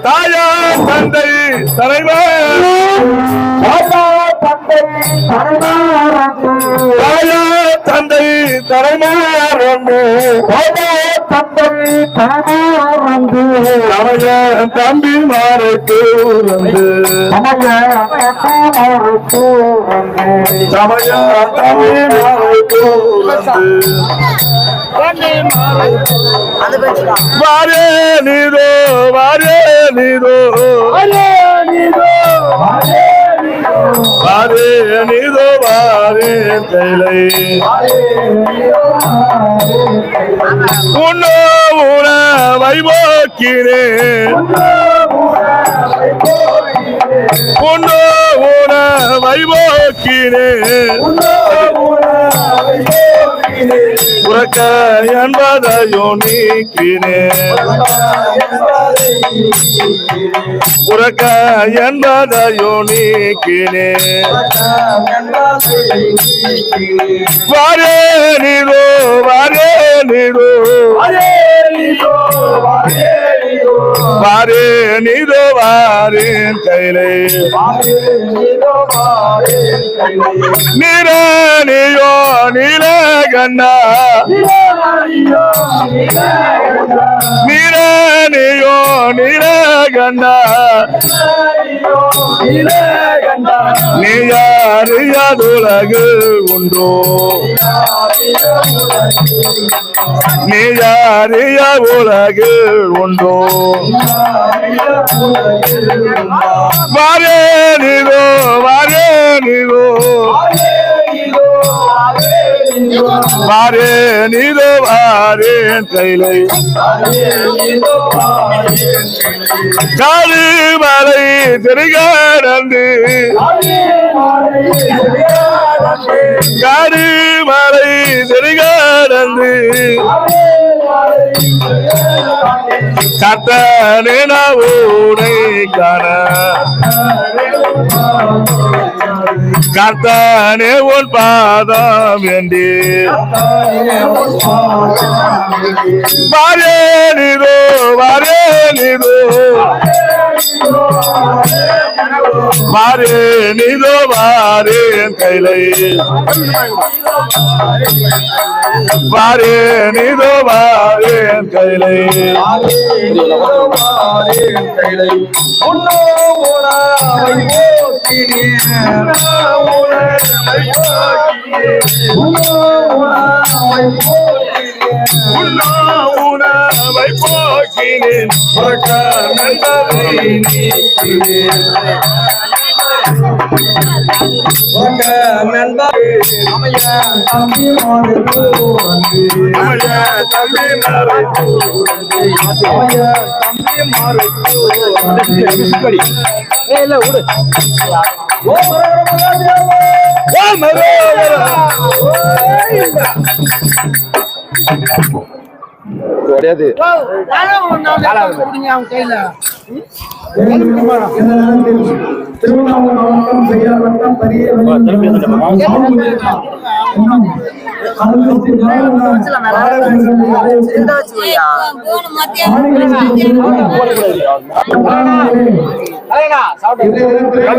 தாயா தந்தை தலைவர் தாயா தந்தை தலைமாறந்து தம்பி மாறுக்கு சமய தம்பி மாறுக்கு வாரே நீதோ வாரே நீதோ வாரே நீதோ வாரே கைலை உன்னோ உன வைபோக்கினே உன்னோ உன வைபோக்கினே உறக்க என்பதையோ நீக்கினே உறக்க என்பதையோ நீக்கினே வாரே நீதோ வாரே நீதோ வாரே நீதோ வாரேன் கைலை நீரோ நீல கண்ணா நீரோ நீல கண்ணா நீ யாருலகு உண்டோ நீ யாரிய உலகு உண்டோ வாரே நீதோ வாரே நீதோ வாரே நீதோ வாரேன் கைலை காலி மலை திருகாடந்து காரி மலை திருகாடந்து கத்தனே ஊனை காண கர்த்தனே உன் பாதம் வேண்டி வாரே நீதோ வாரே நீதோ வாரே நீதோ வாரேன் கைலை வாரே நீதோ வாரேன் கைலை உணவை போக்கினேன் கிடையாது திருவண்ணாமலை மாவட்டம் செய்யார் வட்டம்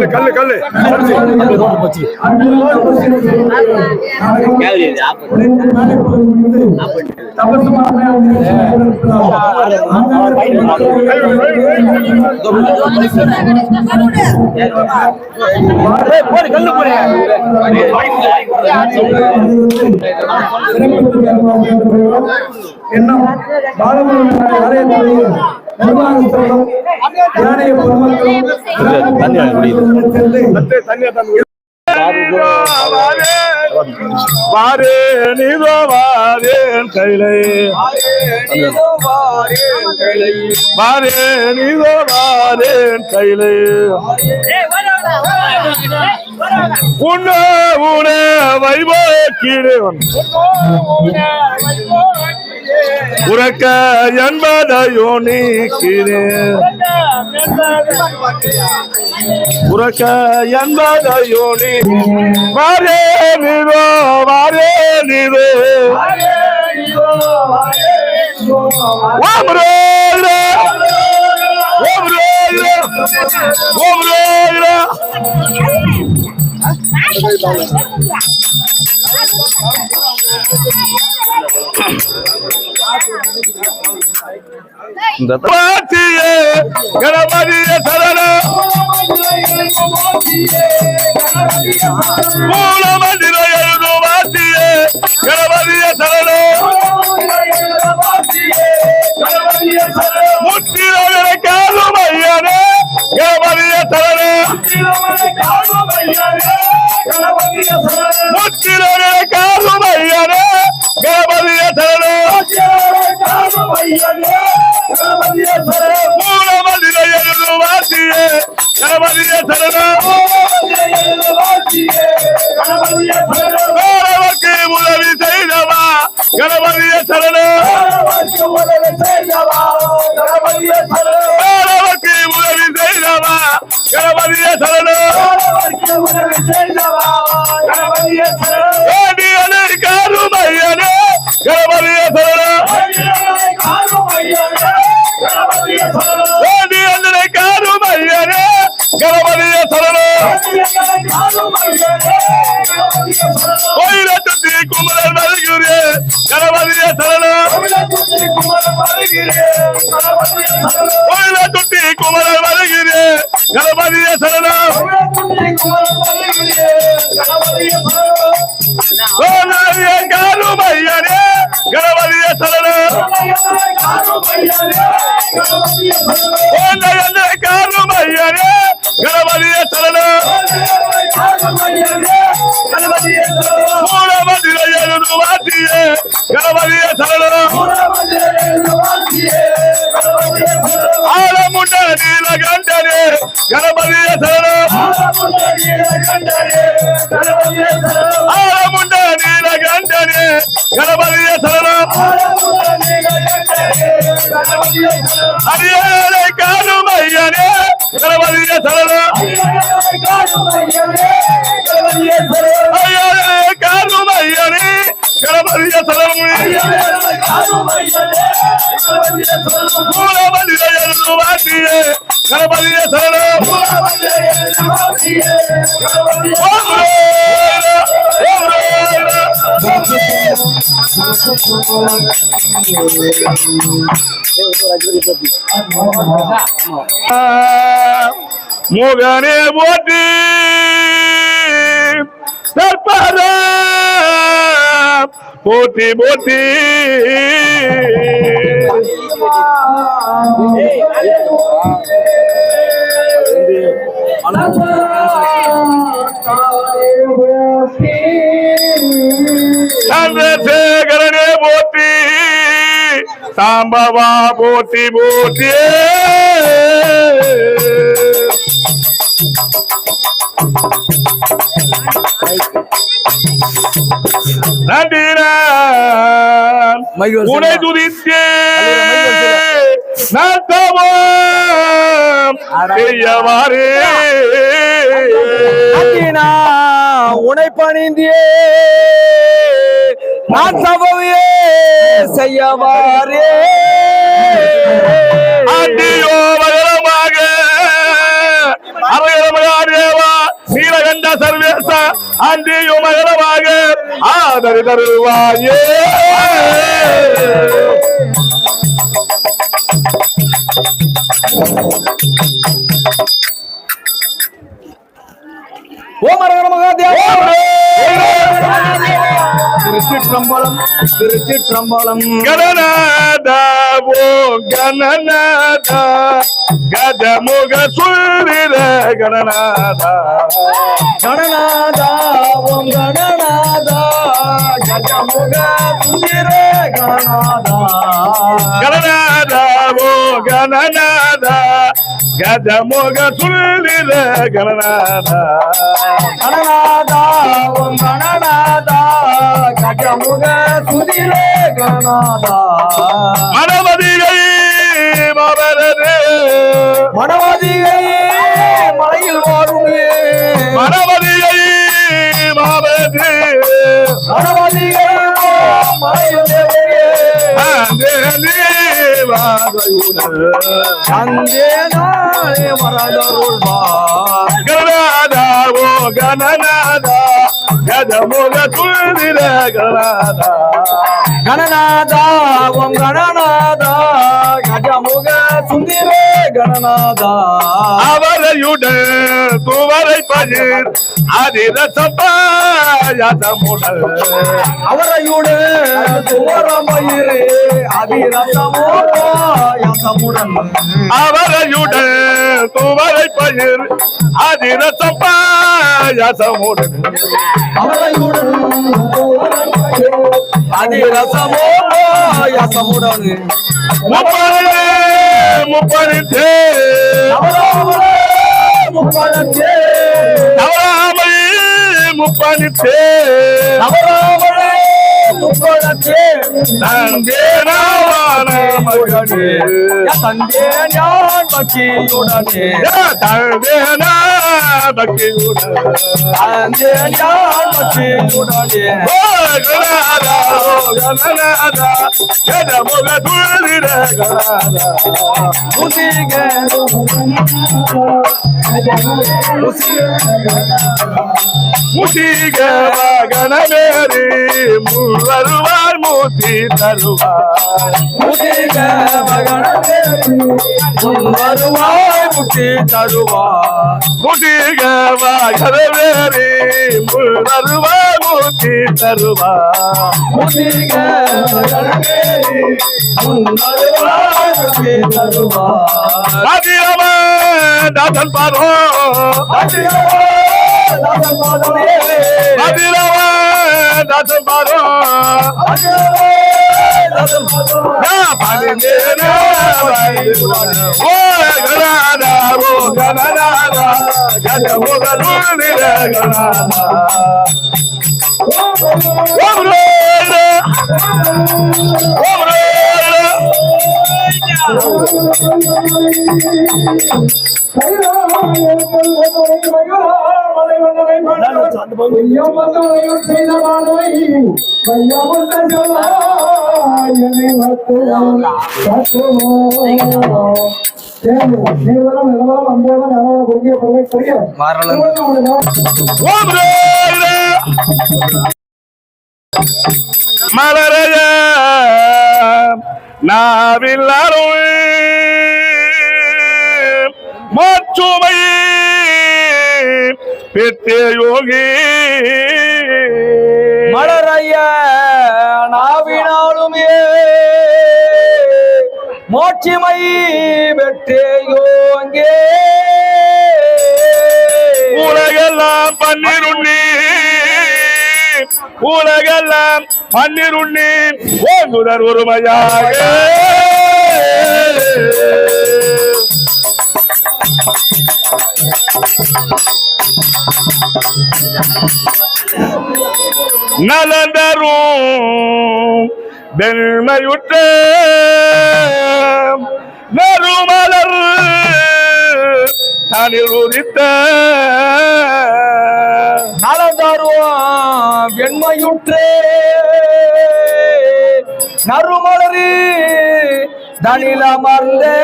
கல்லு கல்லு இன்னும் ஆலயத்தில் வாரே நீதோ வாரேன் கைலை வாரே நீதோ வாரேன் கைலை உன்ன வைபோக்கிறேன் உறக்க என்பதையோ நீக்கிறேன் உறக்க என்பதையோ நீ வாரே நீதோ ஓம் ரோகிரா ஓம் ரோகிரா ஓம் ரோகிரா இந்த பாட்டியே கணபதியே சரணம் மூலமந்திர எழுது வாத்தியே கணபதியே சரணம் முற்றிலவரை காலும் ஐயனே கணபதியே சரணம் முற்றிலவரை காலும் ஐயனே கணபதியே சரணம் மூலமந்திர எழுது வாத்தியே கணபதியே சரணம் வேறவர்க்கு உதவி செய்தவா கணபதியே சரணம் வேறவர்க்கு உதவி செய்தவா கணபதியே சரணம் வேண்டியனை காரும் ஐயனே கணபதியே சரணம் வேண்டியனை காரும் ஐயனே கணபதியே சரணம் கோயிலத்துத்தி குமரன் வருகிறே கணபதியே சரணம் கோயிலத்துத்தி குமரன் வருகிறே கணபதியே சரணம் கோயிலே காரும் ஐயனே கணபதியே சரணம் கோயிலே காரும் ஐயனே கணபதியே சரணம் மூலமந்திர எழுது வாத்தியே கணபதியே சரணம் ஆலமுண்ட நீலகண்டனே கணபதியே சரணம் ஆலமுண்ட நீலகண்டனே கணபதியே சரணம் அரியணை காணும் ஐயனே கணபதியே சரணம் ஐயனே காணும் ஐயனே கணபதியே சரணம் மூலமந்திர எழுது வாத்தியே கணபதியே சரணம் ஓம் ரோகிரா ஓம் ரோகிரா முகனே போற்றி தற்பர போற்றி போற்றி சந்திரசேகரனே போற்றி சாம்பவா போற்றி போற்றி நன்றினான் உனை துதித்தே நான் தவம் செய்யவாரே உனை பணிந்தியே நான் சபையே செய்யவாரே ஆண்டியோ மகரமாக அவயரமகாதேவா நீலகண்ட சர்வேச ஆண்டியோ மகரமாக ஆதரி தருவாயே திருச்சிற்றம்பலம் திருச்சிற்றம்பலம் கணநாதா ஓ கணநாதா கஜமுக சூரிர கணநாதா கணநாதா ஓம் கணநாதா கஜமுக சுந்திர கணநாதா கணநாதா ஓ கணநாதா கஜமுக சூரிர கணநாதா கணநாதா ஓம் கணநாதா கஜமுக சுந்திர கணநாதா மனமதிகை மாபரரே மனவாதிகை மலையில் வாழுமே மனமதிகை மாபரரே மனவாதிகை மலையில் தேவையே அந்தே நாளே மறந்தருள்வார் கணநாதா ஓ கணநாதா கதமுக துள்ளிர கணநாதா கணநாதா ஓம் கணநாதா கஜமுக சுந்திரே கணநாதா அவரையுடன் துவரை பயிர் அதிரசமுடல் அவரையுடன் துவரமயிரே அதிரசமுடன் அவரையுடன் துவரை பயிர் அதிரசமுடன் அவரையுடன் அதிரசமுடன் முப்பது முப்பது தந்தே ஞான் பக்தியுடனே தந்தே பக்தியுடனே முதிக கணமேரி வருவார் மூத்தி தருவார் முதிக வருவாய் முக்தி தருவார் முதிக கணமேரி வருவார் மூத்தி தருவார் முதிக வருவாய் முக்தி தருவார் அதிரம தாசன் பாரோ அதிரம தாசன் பாரோ மலரைய நாவில்லாரும் மாற்றுமை பெற்றே யோகி மலரைய நாவினாலுமே மோட்சிமை பெற்றேயோங்கே உலகெல்லாம் பன்னிருண்ணி உலகெல்லாம் பன்னிருண்ணி ஓங்குதர் ஒருமையாக நலந்தரும் வெண்மையுற்ற நறுமலர் தனில் உதித்த நலந்தரும் வெண்மையுற்றே நறுமலரி தனிலமர்ந்தே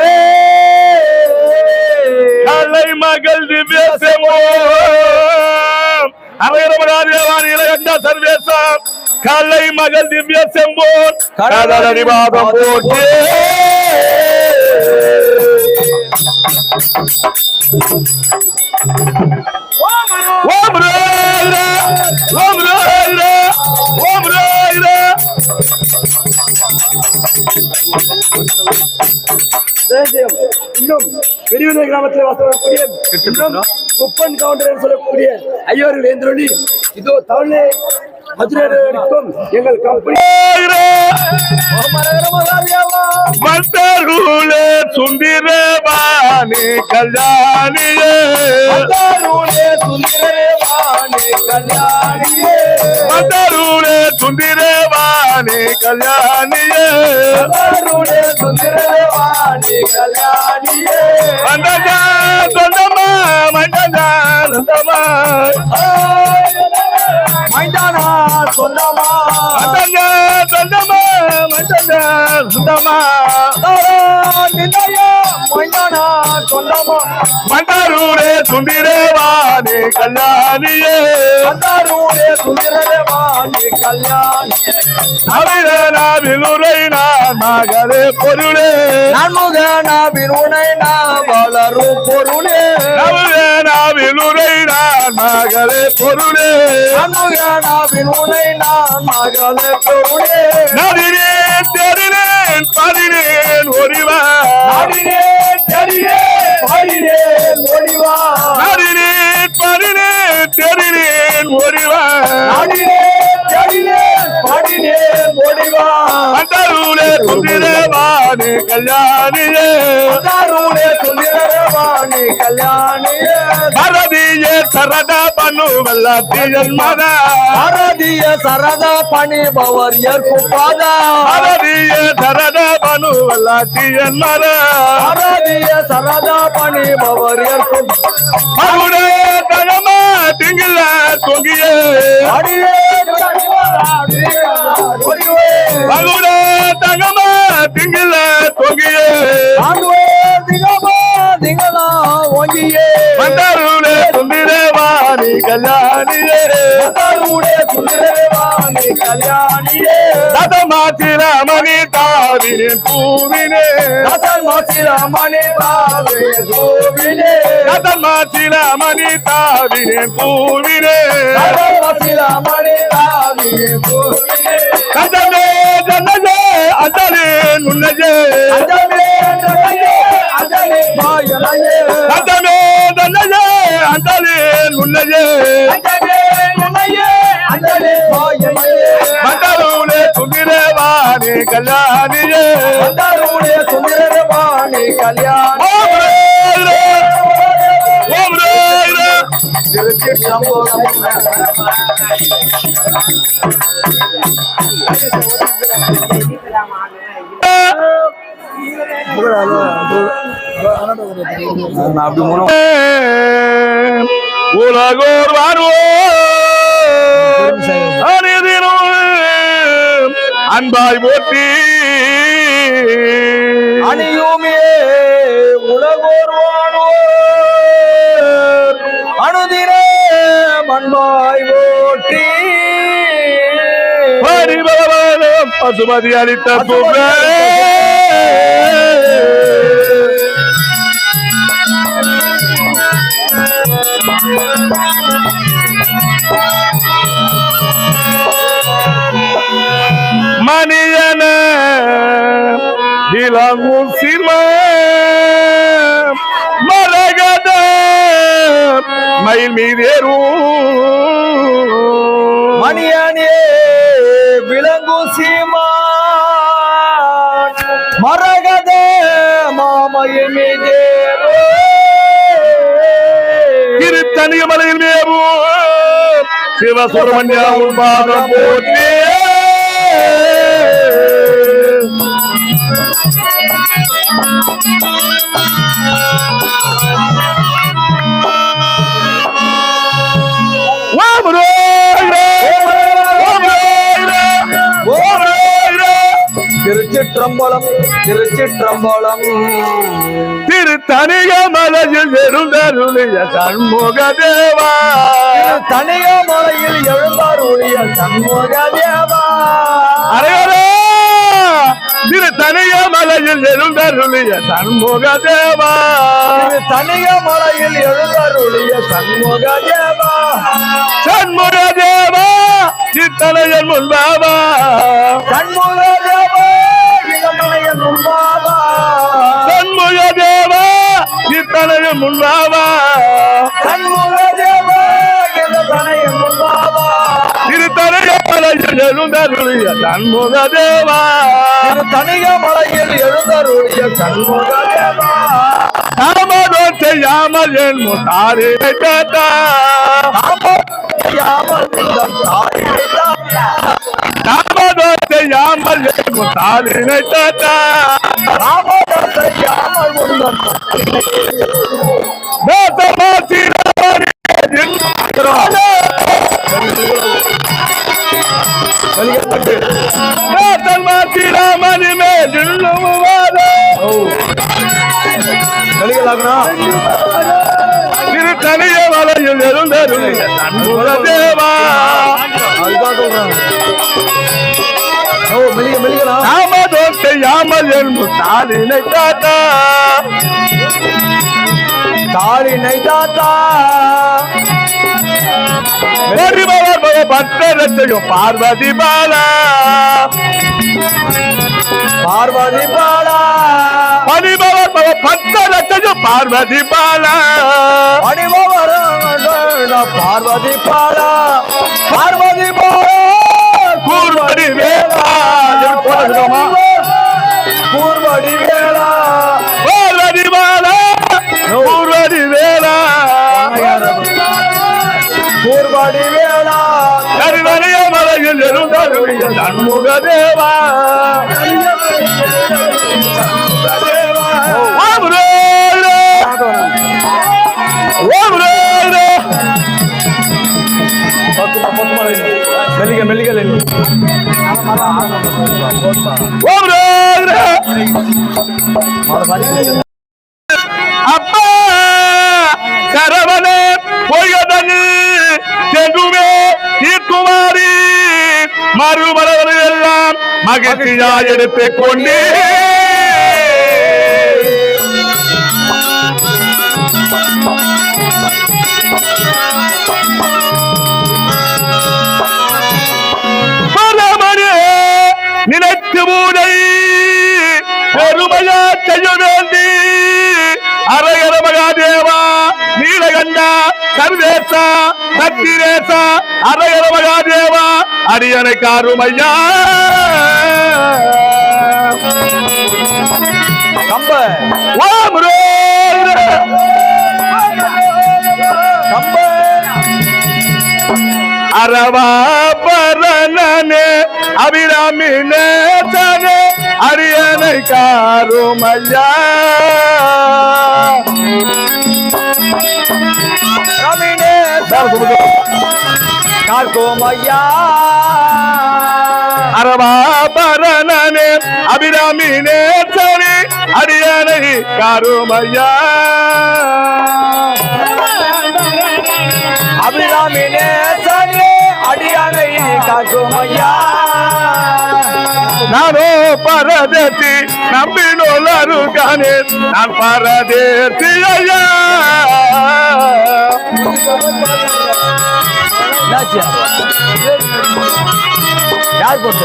கலை மகள் திவ்ய செமோ அவைரமராஜவாணி இளையண்ட சர்வேசம் கலை மகள் திவ்ய செம்போன் கடலடிவாதம் போட்டு ஓம் ராயிரா ஓம் ராயிரா ஓம் ராயிரா இன்னும் பெரியவிலை கிராமத்தில் வசக்கூடிய குப்பன் கவுண்டர் என்று சொல்லக்கூடிய ஐயர்கள் ஏந்திரொழி இதோ தமிழே மதுரைக்கும் எங்கள் கம்பெனி மந்தருளே சுந்திரவாணி கல்யாணியே மந்தருளே சுந்திரவாணி கல்யாணியே மந்தஜா சொந்தமா மந்தஜா சொந்தமா மைதானா சொந்தமா மந்தஜா சொந்தமா மந்தஜா சுத்தமா சொந்தமா மண்டாரூரே சுந்திரேவானே கல்யாணியே சுந்தரவாணி கல்யாணி நவிலுரை நான் மகளே பொருளே நன்முகனாவின் உனை நான் வளரும் பொருளே நவிலுரை நான் மகளே பொருளே நன்முகனாவின் உனை நான் மகளே பொருளே நதினேன் தெரினேன் பதினேன் ஒருவா நடினேன் தெரினேன் படினேன் ஒளிவா நதினேன் பதினேன் தெரினேன் ஒருவா நடினேன் தெரினேன் படினேன் ஒளிவா மண்டாரூரே சுந்திரேவானே கல்யாணியே சுந்தரவாணி கல்யாணியே பரதியே சரத பனு வெள்ளாத்தியன் மத பாரதிய சரதா பணிபவர் ஏற்கும் பாதா பரதியே சரத பனு வெள்ளாத்தியன் மத பாரதிய சரதா பணிபவர் ஏற்கும் மகுடே தகமா திங்கில தொங்கியே அடியே மகுடே தகமா திங்கில தொங்கியே மண்டாரூரே சுந்திரேவானி கல்யாணியே ரதமாத்திரமணி தாவினின் பூவினே ரதமாத்திரமணி தாவினின் பூவினே கதமே ஜன்னஜே அந்தலே நுண்ணஜே கதமே ஜன்னஜே அந்தலே நுண்ணஜே மண்டாரூரே சுந்திரேவானி கல்யாணியே சுந்தரவாணி கல்யாணி உலகோர் வாழ்வோ அனிதினும் அன்பாய் போற்றி அணியுமே உலகோர்வானோ அனுதின மண்பாய் ஓட்டி பரிபவனம் பசுமதி அளித்த துன்ப மணியன விளங்கும் சிறும மரகத மயில் மீதேறும் மணியனே விளங்கு சீமா மரகத மாமையின் மீதே திருத்தணிய மலையில் மேவும் சிவசுரமணியா உன்பாதம் போற்றே திருச்சிற்றம்பலம் திருச்சிற்றம்பலம் திருத்தணிய மலையில் எழுந்தருளிய சண்முக தேவா தனிய மலையில் எழுந்தாருடைய சண்முக தேவா அரையரே திருத்தணிய மலையில் எழுந்தருளிய சண்முக தேவா தனிய மலையில் எழுந்தாருடைய சண்முக தேவா சண்முக தேவா சித்தனையன் முன்பாவா சண்முக தேவா இளமலையன் முன்பாவா சண்முக தேவா சித்தனையன் முன்பாவா சண்முக தேவா இளமலையன் முன்பாவா திருத்தணிய மலையில் எழுந்தருளிய சண்முக தேவா தனிய மலையில் எழுந்தருடைய சண்முக தேவா தாமதம் செய்யாமல் என் முத்தாரே கேட்டா தாமதம் செய்யாமல் என் முத்தாரே கேட்டா ராமணி மேல் திரு தனிய மலையில் எழுந்தருளிய சண்முக தேவா நாமதோட்டை யாமல் என்பும் தாளினை தாத்தா பட்டரத்தையும் பார்வதி பாலா பணிபவர் பட்டரத்தையும் பார்வதி பாலா கூர்வடி வேளா கூர்வடி வேளா பார்வதி பாலா கூர்வடி வேளா கூர்வடி வேளா கருவறைய மலையில் எழுந்தருளிய சண்முக தேவா அப்பா சரவணே பொய்கதனி சென்றுமே தீர்க்குமாரி மறுமலர்கள் எல்லாம் மகிழ்ச்சியா எடுத்துக் கொண்டே நினைத்து மூனை பெருமையா செய்ய வேண்டி அரையர மகாதேவா நீலகண்டா சர்வேசா சத்திரேசா அரையர மகாதேவா அரியணை காருமையா கம்ப அரவா பரணனே அபிராமி நேசனே அரியணை காருமையா கார்கோமையா அரவா பரணனே அபிராமி நேசனே அரியணை காருமையா அபிராமி நேசனே அடியானை கார்கோமையா நானோ பரதேசி நம்பினோலரு கானே நான் பரதேசி ஐயா யார் போட்ட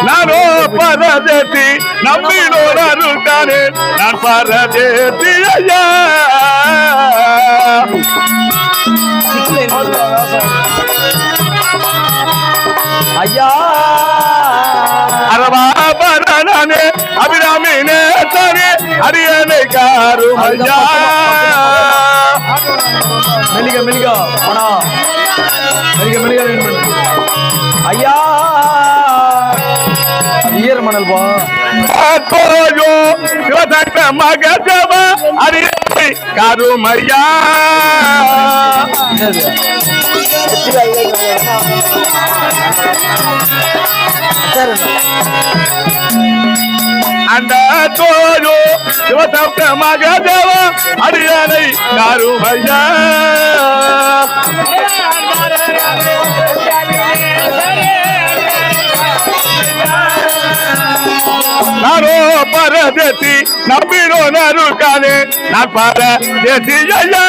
நானோ பரதேசி நம்பினோலரு கானே நான் பரதேசி ஐயா ஐயா அரவா பரணனே அபிராமி நேசனே அரியணை காருமையா மெலிக போனா மெலிக ஐயா ஈர மணல் போ மகஜப அரியணை காருமையா அந்த தோழு சிவசப்த மகஜப அரியணை காருமையா நானோ பரதேசி நம்பினோ நருக்கானே நான் பரதேசி ஐயா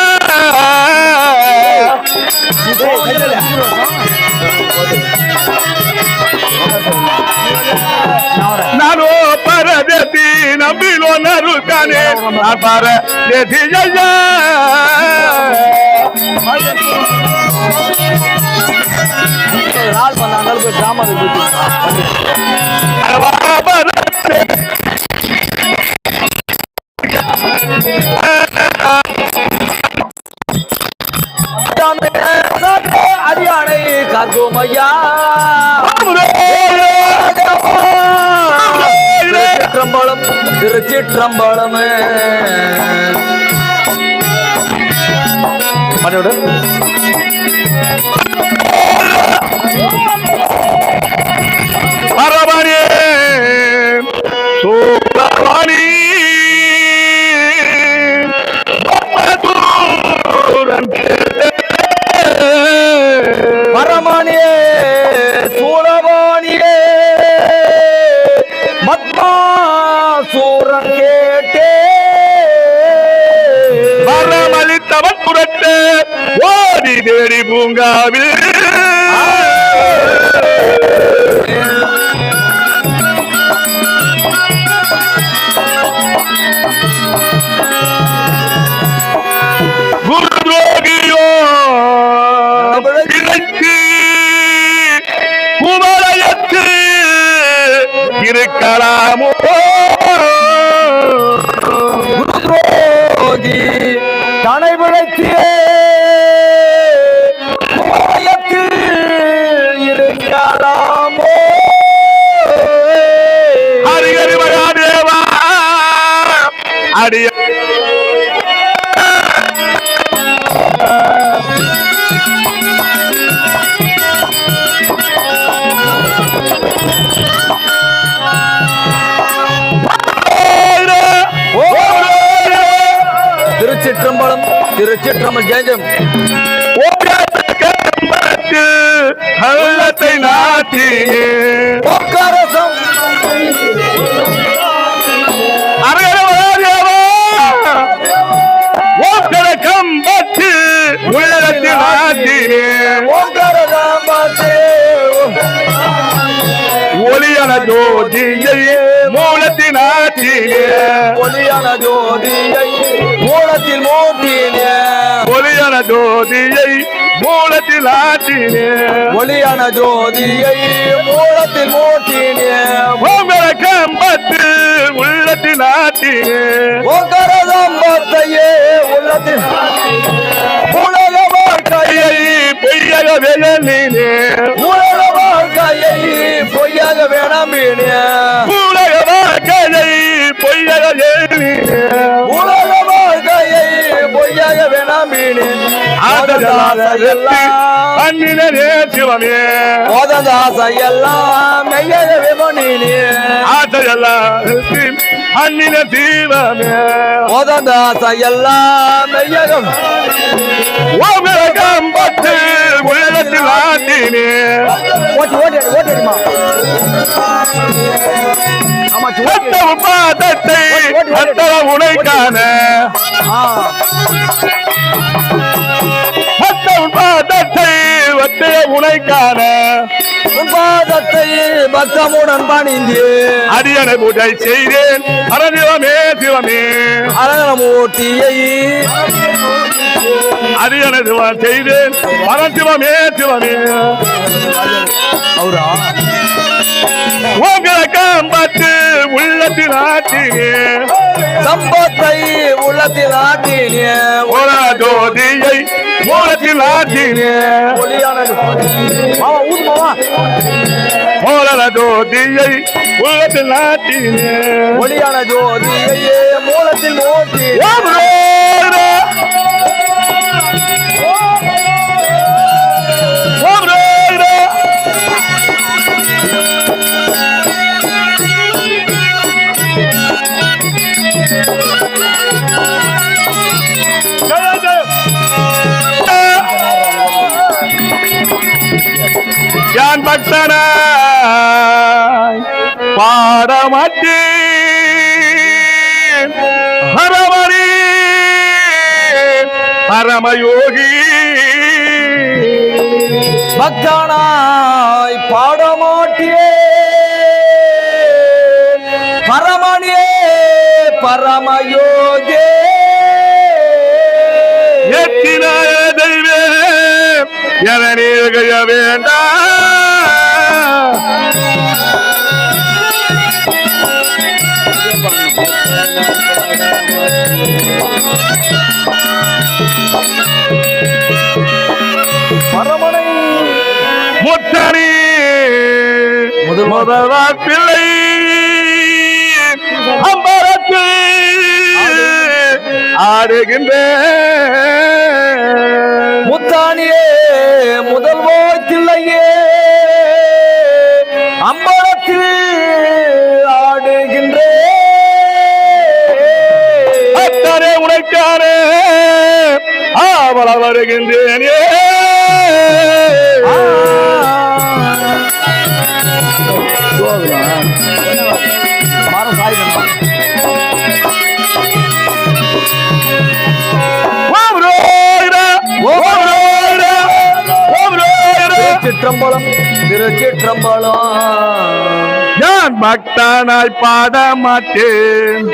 நானோ பரதேசி நம்பினோ நருக்கானே நான் பரதேசி ஐயா நாள் பண்ணாங்க கிராம அரியானை கார்கோமையா திருச்சிற்றம்பலம் திருச்சிற்றம்பலம் மணியோட பரமனே பரமணியே சூரவாணியே மத்மாசூரன் கேட்டே மரணமளித்தவன் புரட்டு ஓடி தேடி பூங்காவில் குருத்ரோகியோ இணைத்து குமரயத்து இருக்கலாமோ குருத்ரோகி தனை விளைத்தியே குமரயத்தில் இருக்கலாமோ ஹரிஹரி மகாதேவா அடிய திருச்சிற்றம்பலம் திருச்சிற்றம்பலம் ஜெயம் ஹல்லத்தை நாட்டி ஒக்கரசம் கம்பத்து உள்ளத்தை நாட்டி ஒளியன ஜோதியை மூலத்தின் ஆற்றியே ஒளியான ஜோதியை மூலத்தில் மூட்டினே ஒளியன ஜோதியை மூலத்தில் ஆற்றினே ஒளியான ஜோதியை மூலத்தில் மூட்டினே உங்களை கம்பத்து உள்ளத்தின் ஆற்றியே ஒக்கரசம்பத்தையே உள்ளத்தில் உலக வாழ்க்கையை பொய்யக வேலினே உலக வாழ்க்கையை பொய்யாக வேணாமீனே உலக வாழ்க்கையை பொய்யக வேலினே உலக வாழ்க்கையை பொய்யாக வேணாமீனே அந்நினே சிவமே ஓததாச எல்லாம் மெய்யாக விமணினே ஆசையெல்லாம் அந்நின சிவமே ஓததாச எல்லாம் மெய்யாக உங்களை கம்பத்து உள்ளத்தில் ஆற்றினே ஓட்டிடுமா பாதத்தை அத்தவ உனைக்கான பாதத்தை வத்தைய உனைக்கான பாதத்தை பக்தமுடன் பணிந்து அரியணை பூஜை செய்தேன் அரசிவமே சிவமே அரணமூர்த்தியை அரியணை சிவம் செய்தேன் பரசிவமே சிவமே அவரா உங்களை காம்பத்து உள்ளத்தில் ஆற்றினே சம்பத்தை உள்ளத்தில் ஆட்டினே ஒரு ஜோதியை மூலத்தில் ஆற்றினே மாமா ஊது மாமா மூல ஜோதியை உள்ளத்தில் ஆற்றினே ஒளியான ஜோதியையே மூலத்தில் மூட்டி யான் பக்தனாய் பாடமாட்டேன் பரமணி பரமயோகி பக்தனாய் பாடமாட்டியே பரமணியே பரமயோகே எத்தினாய தெய்வே எதனீழ்கைய வேண்டாம் பரமனை முத்தனி முதல்வா பிள்ளை அம்பரத்து ஆடுகின்ற முத்தானியே முதல்வோத்தில்லையே அம்பலத்தில் ஆடுகின்றே அத்தனை உரைக்காரே ஆவலவ வருகின்றேனே திருச்சிற்றம்பலம் திருச்சிற்றம்பலம். நான் பக்தனாய் பாட மாட்டேன்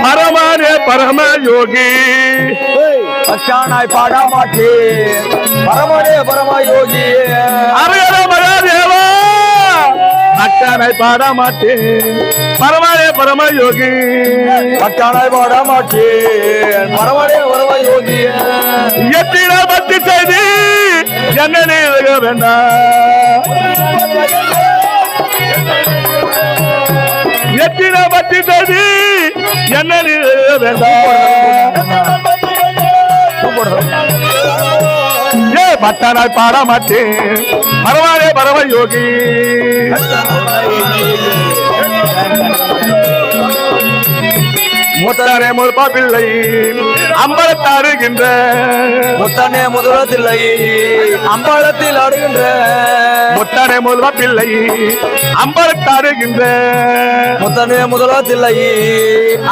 பரமானே பரம யோகி. பக்தனாய் பாட மாட்டேன் பரமனே பரம யோகி. அரகர மகாதேவா பக்தனாய் பாட மாட்டேன் பரமானே பரம யோகி. பக்தனாய் பாட மாட்டேன் பரமனே பரம யோகி. எத்தின பக்தி செய்தி என்ன நீங்க வேண்டாம். எத்தின பக்தி செய்தி என்ன நீங்க வேண்டாம். ஏ பக்தனாய் பாட மாட்டேன் பரமானே பரம யோகி. முத்தனே முழுப்பா பிள்ளை அம்பலத்தாடுகின்ற முத்தனே முதலத்தில்லை அம்பலத்தில் ஆடுகின்ற முத்தனே முழுப்பா பிள்ளை அம்பலத்தாடுகின்ற முத்தனே முதலத்தில்லை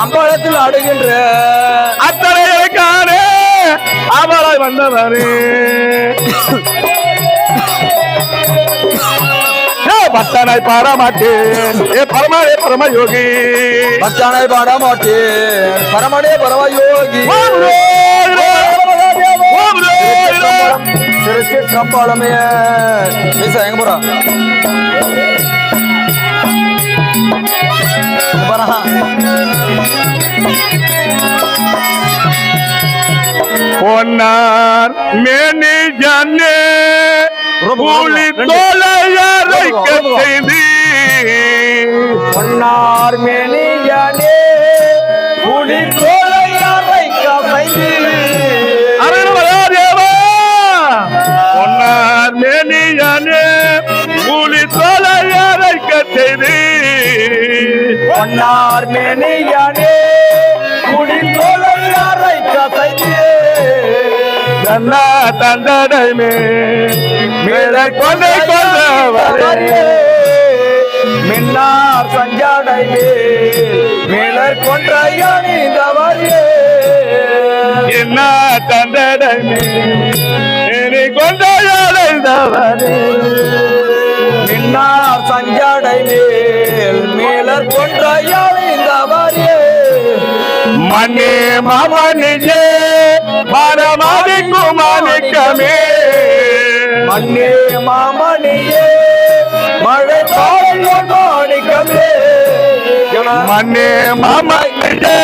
அம்பலத்தில் ஆடுகின்ற அத்தனைக்கானே அவளாய் வந்தவனே. பக்தனாய் பாட மாட்டேன் ஏ பரமனே பரம யோகி. பக்தனாய் பாட மாட்டேன் பரமனே பரம யோகி. திருச்சிற்றம்பலமே எங்க போறா பொன்னார் மேனி ஜன்னே கூலி தோலையரைக்க செய்தி. பொன்னார் மேனியானே கூலி தோலையரைக்க செய்தி. அரகரமகாதேவா பொன்னார் மேனியானே கூலி தோலையரைக்க செய்தி. பொன்னார் மேனியானே கூலி தோலையரைக்க செய்தி. தன்னா தந்தடைமே மேலே கொண்டை கொண்டவரே. மின்னார் சஞ்சாடை மேலர் கொன்ற அணிந்தவரே. என்ன தந்தடைமே என்னை கொண்டவரே. மின்னார் சஞ்சாடை மேலர் கொன்ற அணிந்தவரே. மண்ணே மாமனிஜே மரமாதிக்கும் மாணிக்கமே. மண்ணே மாமணியே மழை மாணிக்கமே. மண்ணே மாமனிஜே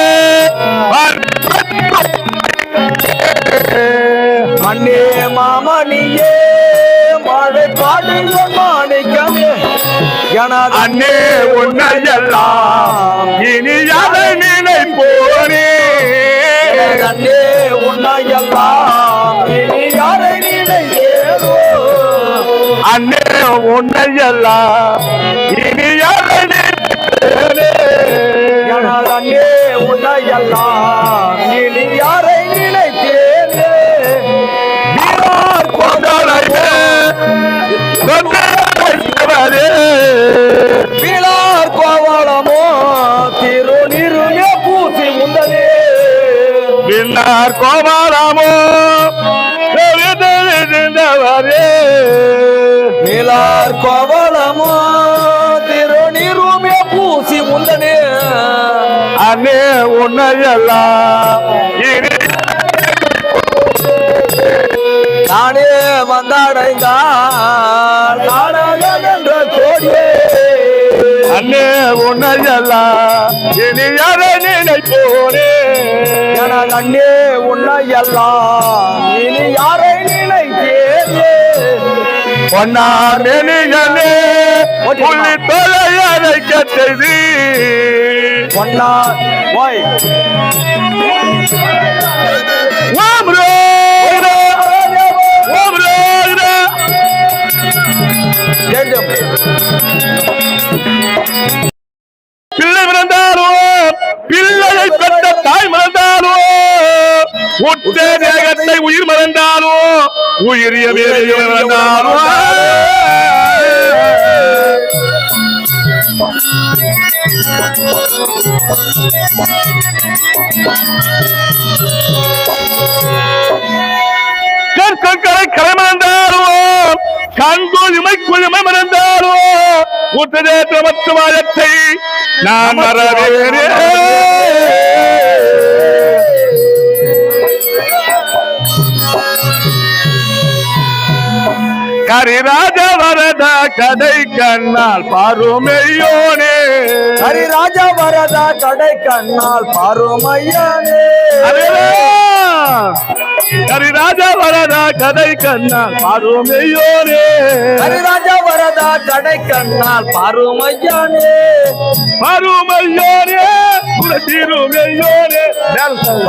மண்ணே மாமணியே மழை பாடுங்கள் மாணிக்கமே. அண்ணே உன்னையெல்லாம் இனி அதை நினைப்போனே. அண்ணே உன்னையெல்லாம் இனி யாரை நினைத்தேனோ. அண்ணே உன்னையெல்லாம் இனி அதை நினைப்போனே. அண்ணே உன்னையெல்லாம் இனி யாரை நினைத்தேனே. வீரார் கொண்டவரே கொண்டவரே. வீழார் கோவலமோ திருநீருமே பூசி முந்தனே. விண்ணார் கோபாலமோ தெரிந்தவரே. வீழார் கோவலமோ திருநீருமே பூசி முந்தனே. அண்ணே உன்னையெல்லாம் இனி நானே வந்தடைந்தால் நாடகம் என்ற கோடியே. அண்ணே உன்னையெல்லாம் இனி யாரை நினைப்போனே. எனக்கு அண்ணே உன்னையெல்லாம் இனி யாரை நினைத்தேனே. பொன்னார் நெனியனே புள்ளி தொலையரைக்க செய்தி. பொன்னார் ஓய் ஓம் ரோகிரா ஓம் ரோகிரா. வேண்டும் பிள்ளை பிறந்தாரோ பிள்ளையை பெற்ற தாய் மறந்தாரோ உற்ற தேகத்தை உயிர் மறந்தாலோ உயிரிய மறந்தாலோ கற்கரை கரை மறந்தாலோ கண்கோள் இமைக்குள் இமை மறந்தாலோ உற்றதேற்ற மற்ற மாயத்தை நான் மறவேனே கரிராஜ வரத கதை கண்ணால் பாருமையோனே ஹரிராஜ வரத கடை கண்ணால் பாருமையானே கரிராஜ வரத கதை கண்ணால் பாருமையோனே ஹரிராஜ வரத கடை கண்ணால் பாருமையானே பாருமையோனே குலத்திருமையோனே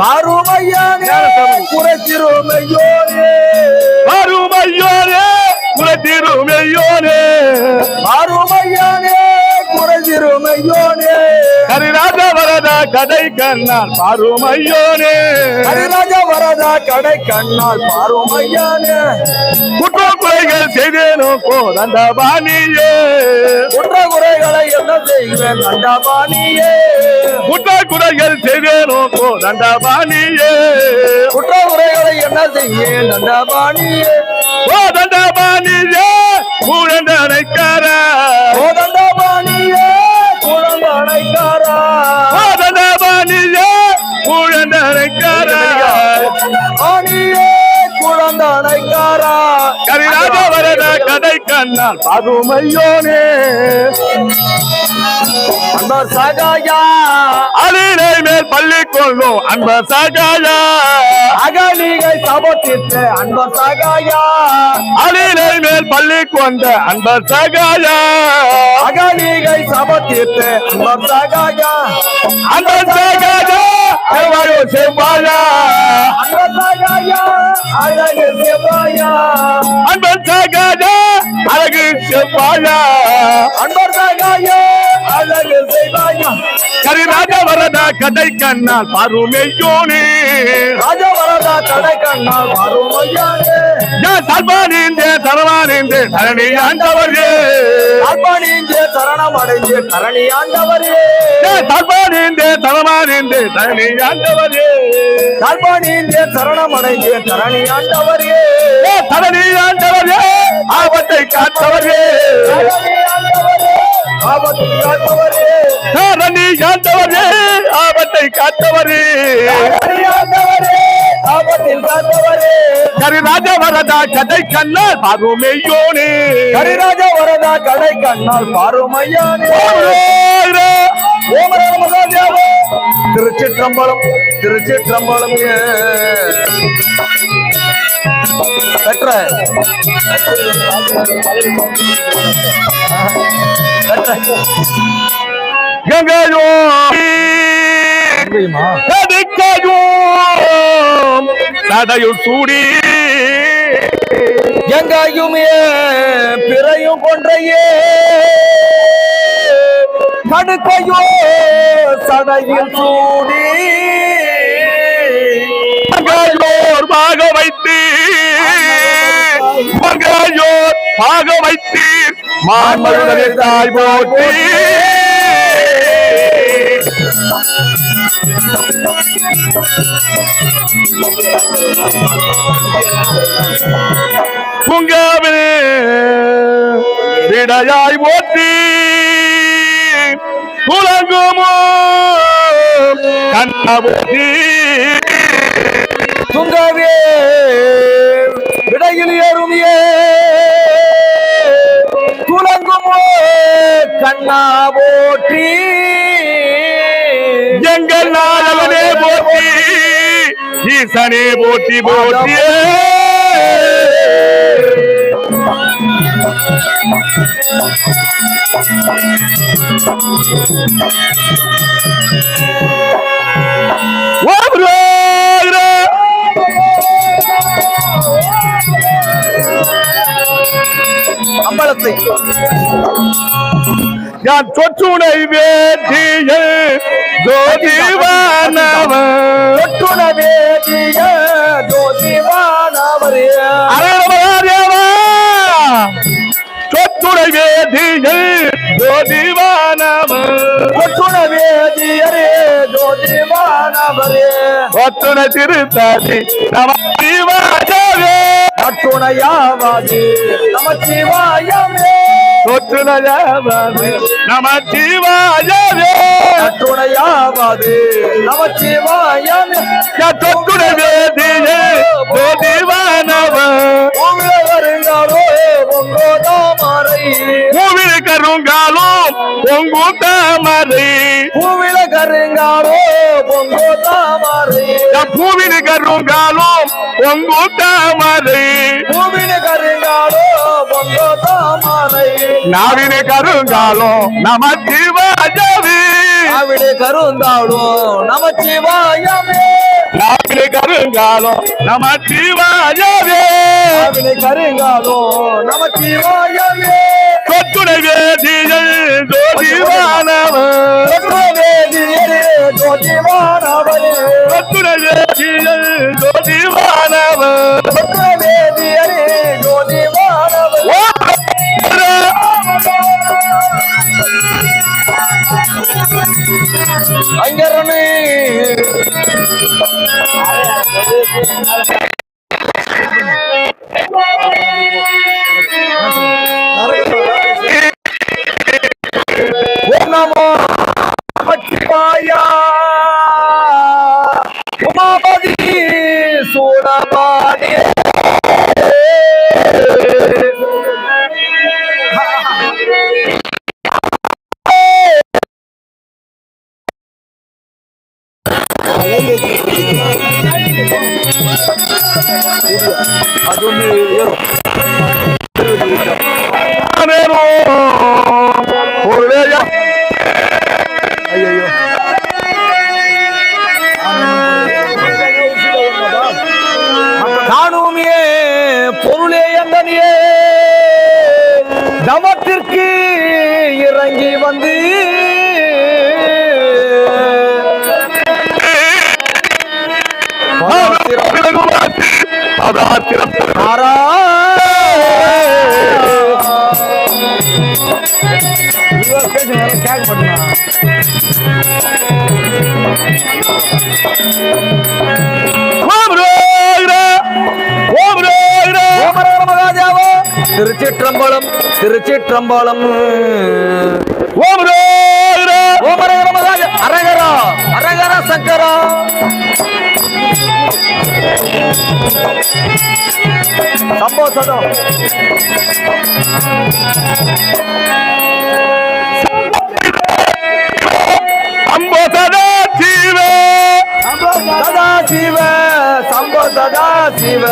பாருமையானே குறைச்சிருமையோனே பாருமையோனே குலத்திருமையோனே பாருமையானே குறைச்சிருமையோனே கரிராஜ வரத கதை கண்ணால் பாருமையோனே ஹரிராஜ வரத கடை கண்ணால் பாருமையானே குற்ற குறைகள் செய்தேனோ கோதண்ட பாணியே குற்ற குறைகளை என்ன செய்வேன் கண்டபாணியே குற்ற குறைகள் செய்தேனோ கோதண்ட பாணியே குற்ற குறைகளை என்ன செய்வேன் கண்டபாணியே கோதண்ட பாணியே கூழந்தனைக்கார கோதண்டபாணியே குழந்தனைக்காரா கோதண்ட பாணியே கூழந்தனைக்கார பாணியே குழந்தனைக்காரா கரிராஜ வரத கதை கண்ணால் பாருமையோனே அன்பர் சகாயா அலினை மேல் பள்ளி கொள்ளும் அன்ப சகாயா அகலிகை சபத்திற்கு அன்பர் சகாயா அலினை மேல் பள்ளி கொண்ட அன்ப சகாயா அகலிகை சபத்திற்கு அன்பர் சகாயா அன்ப சகாயா செவ்வாயோ செவ்வாயா அன்பர் சகாயா அழகு செவ்வாயா அன்ப சகாயா அழகு செவ்வாயா அன்பர் சகாயா அழகு செவ்வாயா கரிராஜ வரத கதை கண்ணால் பாருமையோனே ராஜவரதா கடை கண்ணால் பாருமையானே சர்வானேந்தே சரவானேந்தே தரணி ஆண்டவரே அர்ப்பணிஞ்சே சரணம் அடைஞ்சே தரணி ஆண்டவரே சர்வானேந்தே சரவானேந்தே தரணி ஆண்டவரே அர்ப்பணிஞ்சே சரணம் அடைஞ்சே தரணி ஆண்டவரே தரணி ஆண்டவரே ஆபத்தை காத்தவரே தரணி ஆண்டவரே ஆபத்தை காத்தவரே தரணி ஆண்டவரே ஆபத்தை காத்தவரே தரணி ஆண்டவரே ஆபத்தில் காத்தவரே கரிராஜ வரதா கதை கண்ணால் பாருமையோனே ஹரிராஜ வரதா கடை கண்ணால் பாருமையானே ஓமரே மகாதேவா திருச்சிற்றம்பலம் திருச்சிற்றம்பலம் பெற்ற கங்கையோ கதிக்கையோ சடையுள் சூடி எங்காயுமே பிறையும் கொன்றையே கடுக்கையோ சடையில் சூடி மங்கையோர் பாக வைத்து மங்கையோர் பாக வைத்து மான்மருதனை தாய் போற்றி புங்காவிலே விடையாய் போற்றி துலங்குமோ கண்ண போற்றி துங்கவே விடையில் ஏறுமியே துலங்குமோ கண்ணா போற்றி எங்கள் நாளவனே போற்றி ஈசனே போற்றி போற்றியே அம்பலத்தை யான் சொற்றுணை வேற்றிய ஜோதிவானவன் தொட்டுணவே மகாதேவரே மகாதேவா சொத்துடை வேதியில் ஜோதிவானவர் கொட்டுண வேதியரே ஜோதிவானவரே ஒத்துணை திருத்ததி நமச்சிவாயவே கட்டுணையாவாதி நமச்சிவாயமே சொத்துணையாவது நமச்சிவாயவே கட்டுணையாவாதி நமச்சிவாயமே சொத்துடை வேதியில் ஜோதிவானவர் வருங்காலோ உங்கோ தாமரை பூவில் கருங்காலும் பொங்கு தாமரை பூவில கருங்காலோ பொங்கோ தாமரை பூவில் கருங்காலும் பொங்கு தாமரை பூவில கருங்காலோ பொங்கோ தாமரை நாவின கருங்காலும் நமச்சிவாயவே അവിടെ കരുന്താളോ நமச்சிவாயமே நாவின கருங்காலும் நமச்சிவாயவே അവിടെ കരുങ്കാലോ நமச்சிவாயமே சொத்துடை வேதியில் ஜோதிவானவர் வேதியரே ஜோதிவானவரே சொத்துடை வேதியில் ஜோதிவானவர் வேதியரே ஜோதிவானவரே அங்கரணே ஓம் நமோ நமச்சிவாயா உமாபதி சூடபாணி ಅದೊಂದು ಏನು ಅಯ್ಯಯ್ಯೋ காணுமே பொருளே எந்தனியே தமத்திற்கு இறங்கி வந்து திருச்சிற்றம்பலம் திருச்சிற்றம்பலம் அரகரா அரகரா சங்கரா சம்போ சதம் அம்போ சதா சிவ சதா சிவ சம்போ சதா சிவ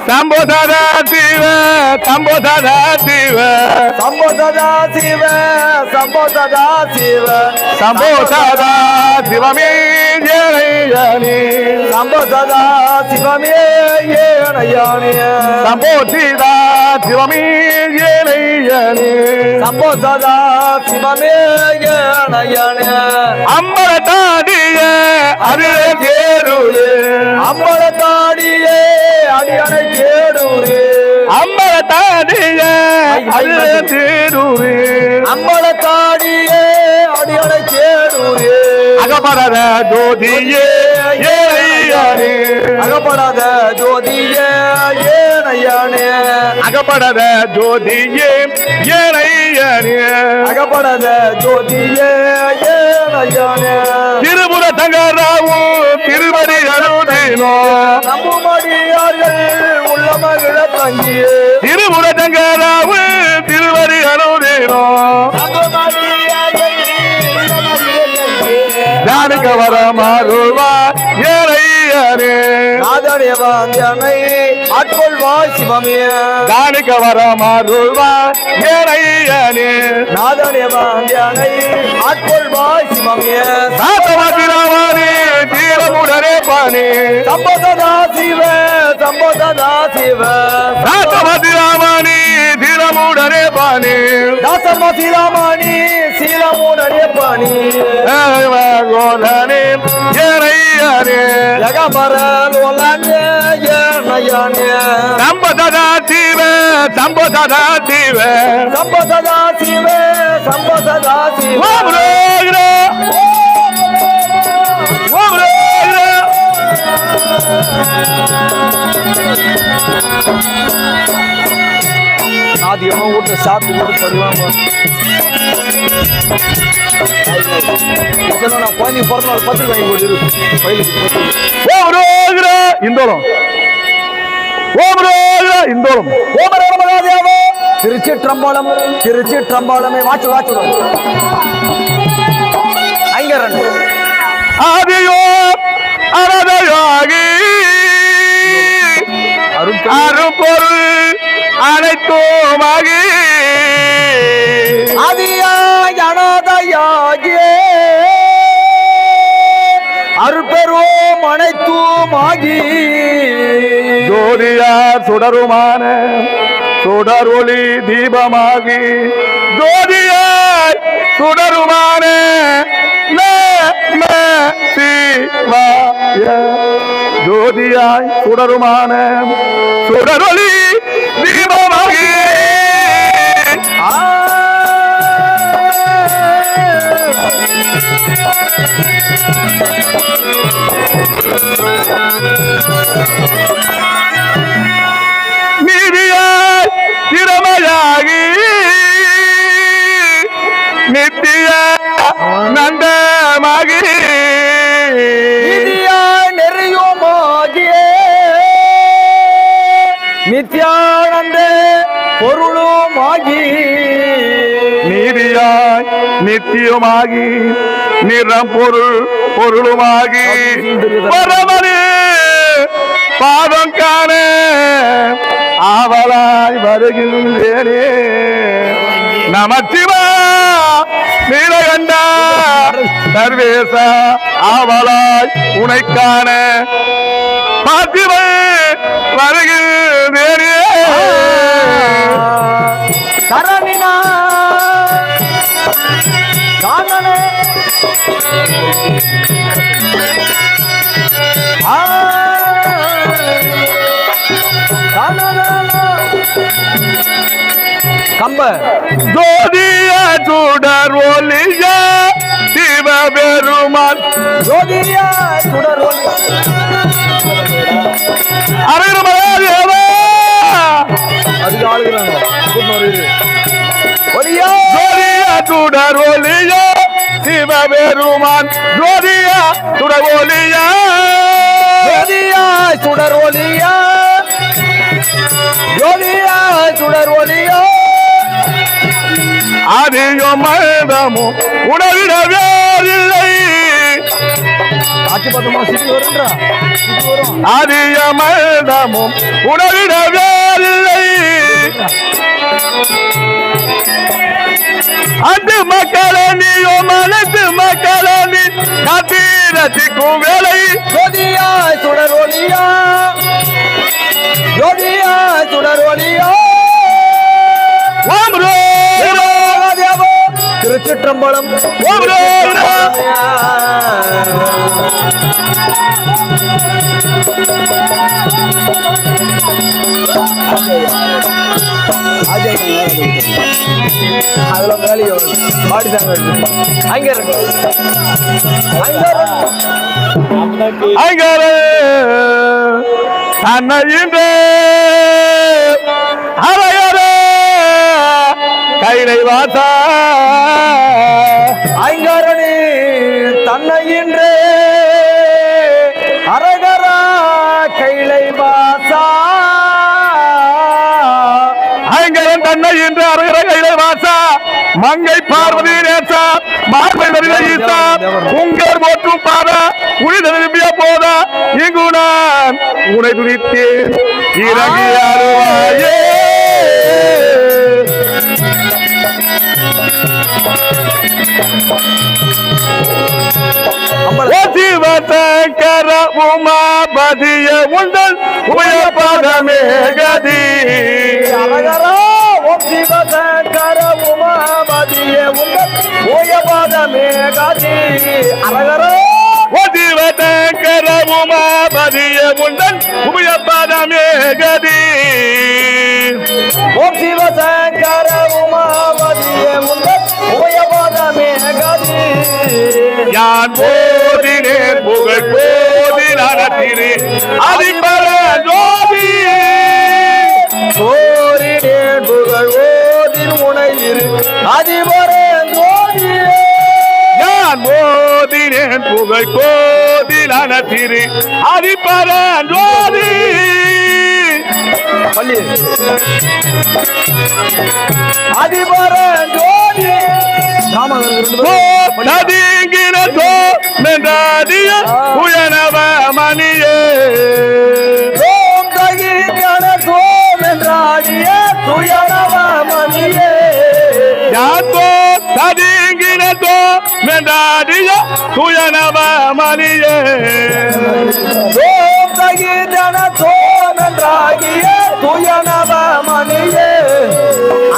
சம்போ சதா சிவ சம்போ சதா சிவ சம்போ சதா சிவ சம்போ சதா சிவ சம்போ சதா சிவமே ஜெயனே சம்போ சதா சிவமே ஏனையானே சம்போ சீதா சிவமே ஜெயனே சம்போ சதா சிவமே ஏனையானே அம்பல தாடிய அது தேருளே அம்பல தாடியே அடியனை கேடுரே அம்பல தாடிய அது தேருளே அம்பல தாடியே அடியனை கேடுரே அகப்படாத ஜோதியே ஏனையானே அகப்படாத ஜோதியே ஏனையானே அகப்படாத ஜோதியே ஏனையானே அகப்படாத ஜோதியே ஏனையானே திருபுர தங்கராவு திருமணி அழுதினோ நம்புமடியார்கள் உள்ள மகிழ தங்கியே திருபுர தங்கராவு திருமணி அழுதினோ ஜானுக்க வர மாறுவா ஏனையானே நாதனே வாந்தனை ஆட்கொள்வாய் சிவமே ஜானுக்க வர மாறுவா ஏனையானே நாதனே வாந்தனை ஆட்கொள்வாய் சிவமே சாத்தவாதிராவானே தீரமுடனே பானே சம்பததா சிவ சம்பததா சிவ சாத்தவாதிராவானே தீரமுடனே பானே தாசர்ம சீலாமணி சீலமுடனே பணி கோலனே ஏனையானே யாரே ஜகமர லோலானே ஏனயானே சம்போ சதா சிவ சம்போ சதா சிவ சம்போ சதா சிவே சம்போ சதா சிவே ஓம் ரோகிரா ஓம் ரோகிரா அதிகமா வீட்டு சாப்பிட்டு போட்டு படுவாங்க நான் குழந்தைங்க பிறந்த நாள் 10 வாங்கி போட்டு பயிலுக்கு ஓம் ரோகிரா இந்தோலம் ஓம் ரோகிரா இந்தோலம் ஓமரமகாதேவோ திருச்சிற்றம்பலம் திருச்சிற்றம்பலமே வாச்சு வாச்சு ஐங்கரன் ஆதியோ அரதயோகி அரும்பொருள் அனைத்துமாகி ஆதியாய் அனாதையாகியே அருட்பெரும் அனைத்துமாகி ஜோதியார் சுடருமான சுடர் ஒளி தீபமாகி ஜோதியார் சுடருமான சிவாய ஜோதியாய் சுடருமான சுடரொளி தீபமாகி நீதியாய் திறமையாகி நித்திய நந்தமாகி நெறியுமாகியே நித்யானந்த பொருளுமாகி நீதியாய் நித்தியமாகி நிறம் பொருள் பொருளுமாகி பரமனே பாதம் காண ஆவலாய் வருகின்றேனே நமச்சிவா நீலகண்டா சர்வேச ஆவலாய் உனைக்கான பார்த்திவ வருகின்றேனே தரணினா காணனே கம்ப ஜோதிய சுடர் ஒளிய சிவபெருமான் ஜோதியா சுடர் ஒளி அரங்கமகாதேவா அதுக்கு ஆளுகிறாங்க ஒளியா ஜோதிய சுடர் ஒளிய சிவபெருமான் ஜோதிய சுடர் ஒளிய ஜோதியா சுடர் ஒளியா ஜோதியா சுடர் ஒளியா அதிகம் மதமும் உணவிட வேறில்லை ஆட்சி பத்தமா சுற்றி வருன்றா சுற்றி வரும் அதிகம் மதமும் உணவிட வேறில்லை அது மக்களனியோ மனது மக்களனி காத்தீரத்திக்கும் வேலை ஜோதியா சுடர் ஒளியா ஜோதியா சுடர் ஒளியா ஓம் ரோகிரா திருச்சிற்றம்பலம் ஓம் ரோகிரா அதுல வேலையோ பாடிதாங்க அங்க அங்கரே தன்னையின்றே அரையரே கைலை வாசா ஐங்கரணி தன்னையின்றே அரகரா கைலை வாசா ஐங்கரன் தன்னை என்று அருகிற கைலை வாசா மங்கை பார்வதி நேசா மார்பை வருகிற ஈசா உங்கர் போற்றும் பாதா உனித விரும்பிய போதா இங்கு நான் உனை துதித்தேன் இறங்கி அருவாயே சிவசங்கர உமாபதிய உண்டல் உபயபாதமே கதி அரகரா ஓம் சிவசங்கர உமாபதியே உங்கள் ஓயபாதமே கதி அரகரா சிவ சிவசங்கர உமாபதிய உந்தன் உபயபதமே கதி ஓம் சிவசங்கர உமாபதிய உந்தன் உபயபதமே கதி யான் போதினேன் புகழ் போதினான திரு அதிபர ஜோதி கோரினேன் புகழ் ஓதின் முனையிரு அதிபரே ஜோதி யான் போதினேன் புகழ் போதினான திரு அதிபர ஜோதி பள்ளி அதிபரே ஜோதி நதிங்கினோ மென்றாதிய உயனவ மணியே ஓம் தகி கணசோம் என்றாடிய துயரவ மணியே யாத்தோ நதிங்கினோ மென்றாதிய உயனவ மணியே ஓம் தகி கணசோம் என்றாடிய துயரவ மணியே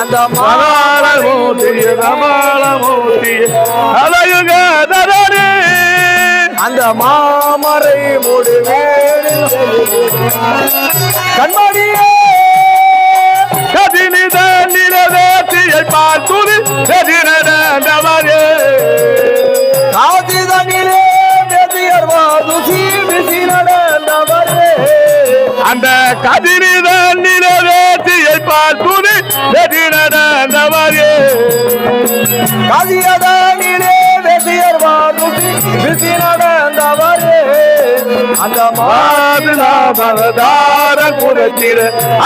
அந்த மலாலமூர்த்திய ரமாலமூர்த்திய அலையுக தரனே அந்த மாமரை முடிவேடு கண்மணியே கதினித நிலவேத்தியை பார்த்துரி கதினடவரே காதிதனிலே வெதியர் வாதுசி விசி நடந்தவரே அந்த கதினித நிலவேத்தியை பார்த்துரி கதினடவரே காதியதனிலே வெதியர் வாதுசி விசி நடந்தவரே அந்த மாதார குறைத்திர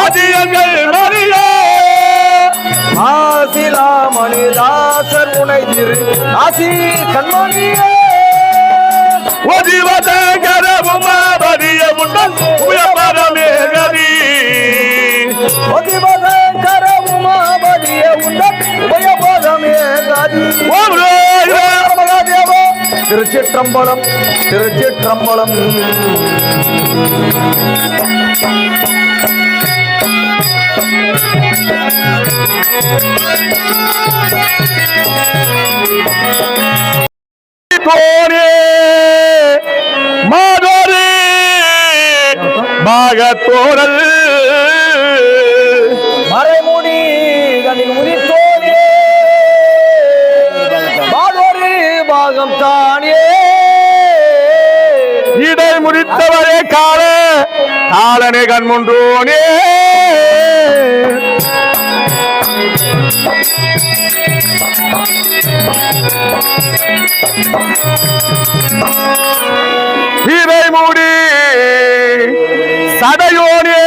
அதியங்கள் மறியே மாசிலா மணிதாசர் உனை திரு ஆசி கண்மணியே ஒதிவதங்கர உமாபதிய உண்டல் உயபரமே கதி ஒதிவதங்கர உமாபதிய உண்டல் உபயபதமே கதி மகாதேவா திருச்சிற்றம்பலம் திருச்சிற்றம்பலம் கோனே மாதோரே பாகத்தோரல் மறைமுடி கண்ணில் முனித்தோனே பாதோரே பாகம் தானே இடை முடித்தவரே காலனே கண்முன்றோனே இவை மூடி சடையோனே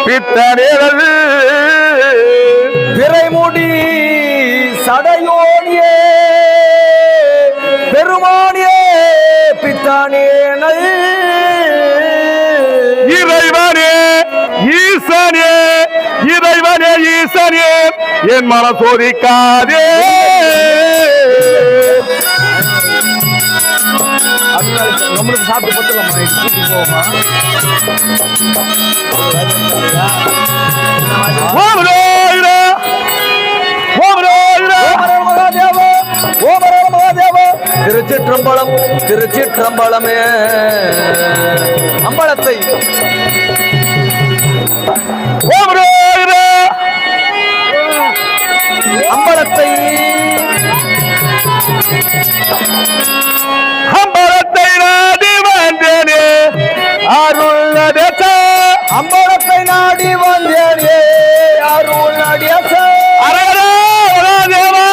பித்தனேரல் பிறைமுடி சடையோனியே பெருமானியே பித்தானே நல் இறைவனே ஈசனே இறைவனே ஈசனே என் மன சோதிக்காதே நம்மளுக்கு சாப்பிட்டு பத்தலாமா கூட்டு போவோமா திருச்சிற்றம்பலம் திருச்சிற்றம்பலமே அம்பலத்தை அம்பலத்தை அம்பலத்தை நாடி வந்தேனே அருள் நடத்த அம்பலத்தை நாடி வந்தேனே அருள் நடியச தேவா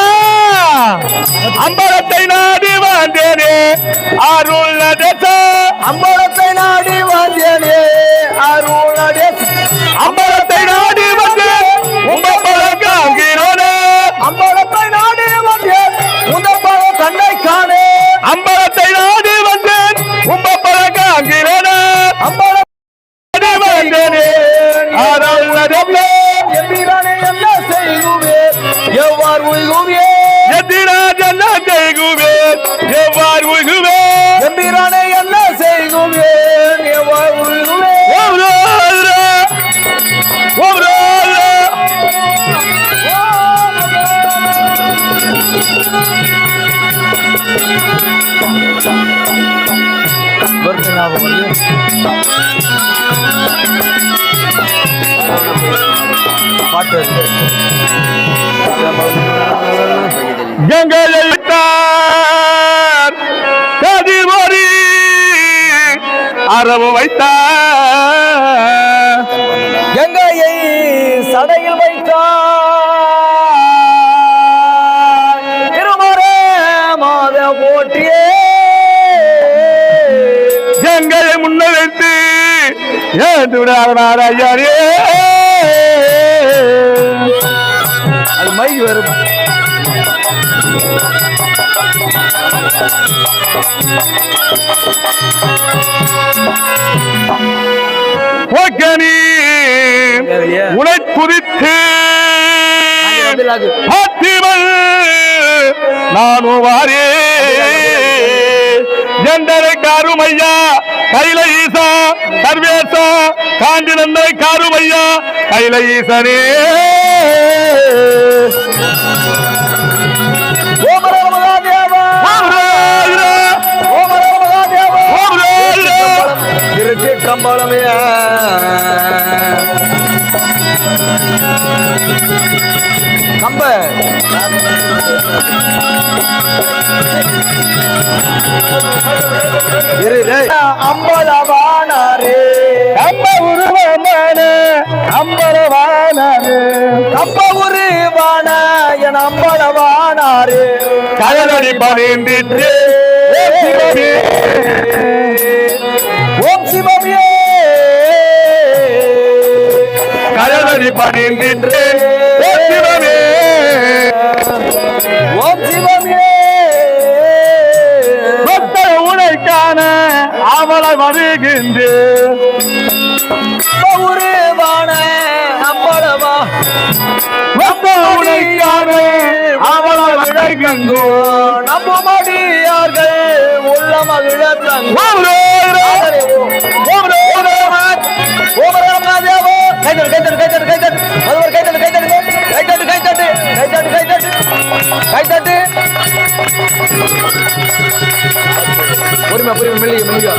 அம்பலத்தை நாடி வந்தேனே அருள் நடத்த அம்பலத்தை நாடி வந்தேனே அருள் நடியச அம்பல பாட்டு கங்கையை வைத்தார் கதிமொழி அரவு வைத்தார் கங்கையை சடையில் வைத்தார் திருமறை மாத போற்றியே கங்கையை முன்ன வைத்து ஏற்றுடார் ஐயரே அது மைக்கு வரும் உனை குறித்து நானும் வாரே ஜண்டரை காருமையா கைல ஈசா சர்வேசா காண்டி நந்தரை காருமையா கைல ஈசனே திருச்சிற்றம்பலமே நம்ப அம்பலவானாரே கம்ப உருவமான அம்பலவானாரே கம்ப உருவான என அம்பலவானாரே கயலடி பணிந்திட்டு ஓம் சிவமே கயலடி பணிந்திட்டு சிவமே ஓம் சிவமே உனைக்கான அவளை வருகின்ற உருவான அம்பலவா உனைக்கான அவளை வருகின்றோ நம்புமடியார்கள் உள்ள மகிழத்தங்க பொறுமை பொறுமை மெல்லிய மெல்லிய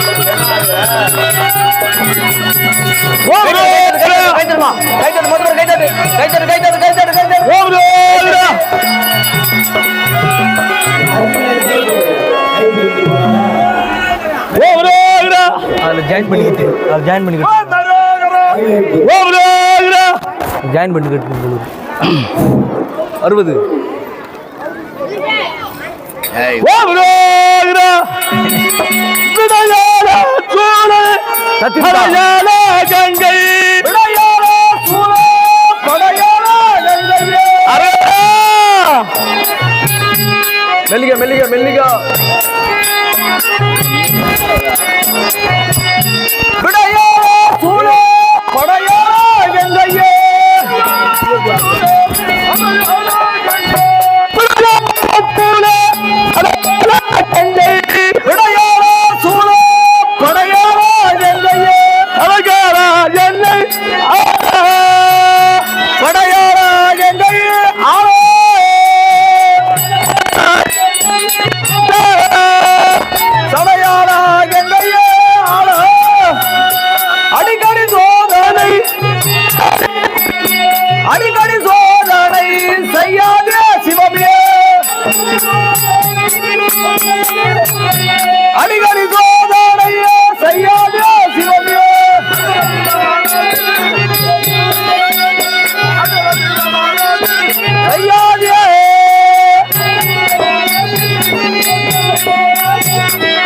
ஜாயின் பண்ணிக்கிட்டு ஜாயின் பண்ணிக்கிட்டு 60 கங்கை மெல்லிக மெல்லிக மெல்லிக அடிக்கடி சோதனை செய்யாத சிவமே அடிக்கடி சோதனை செய்யாத சிவமே செய்யாதே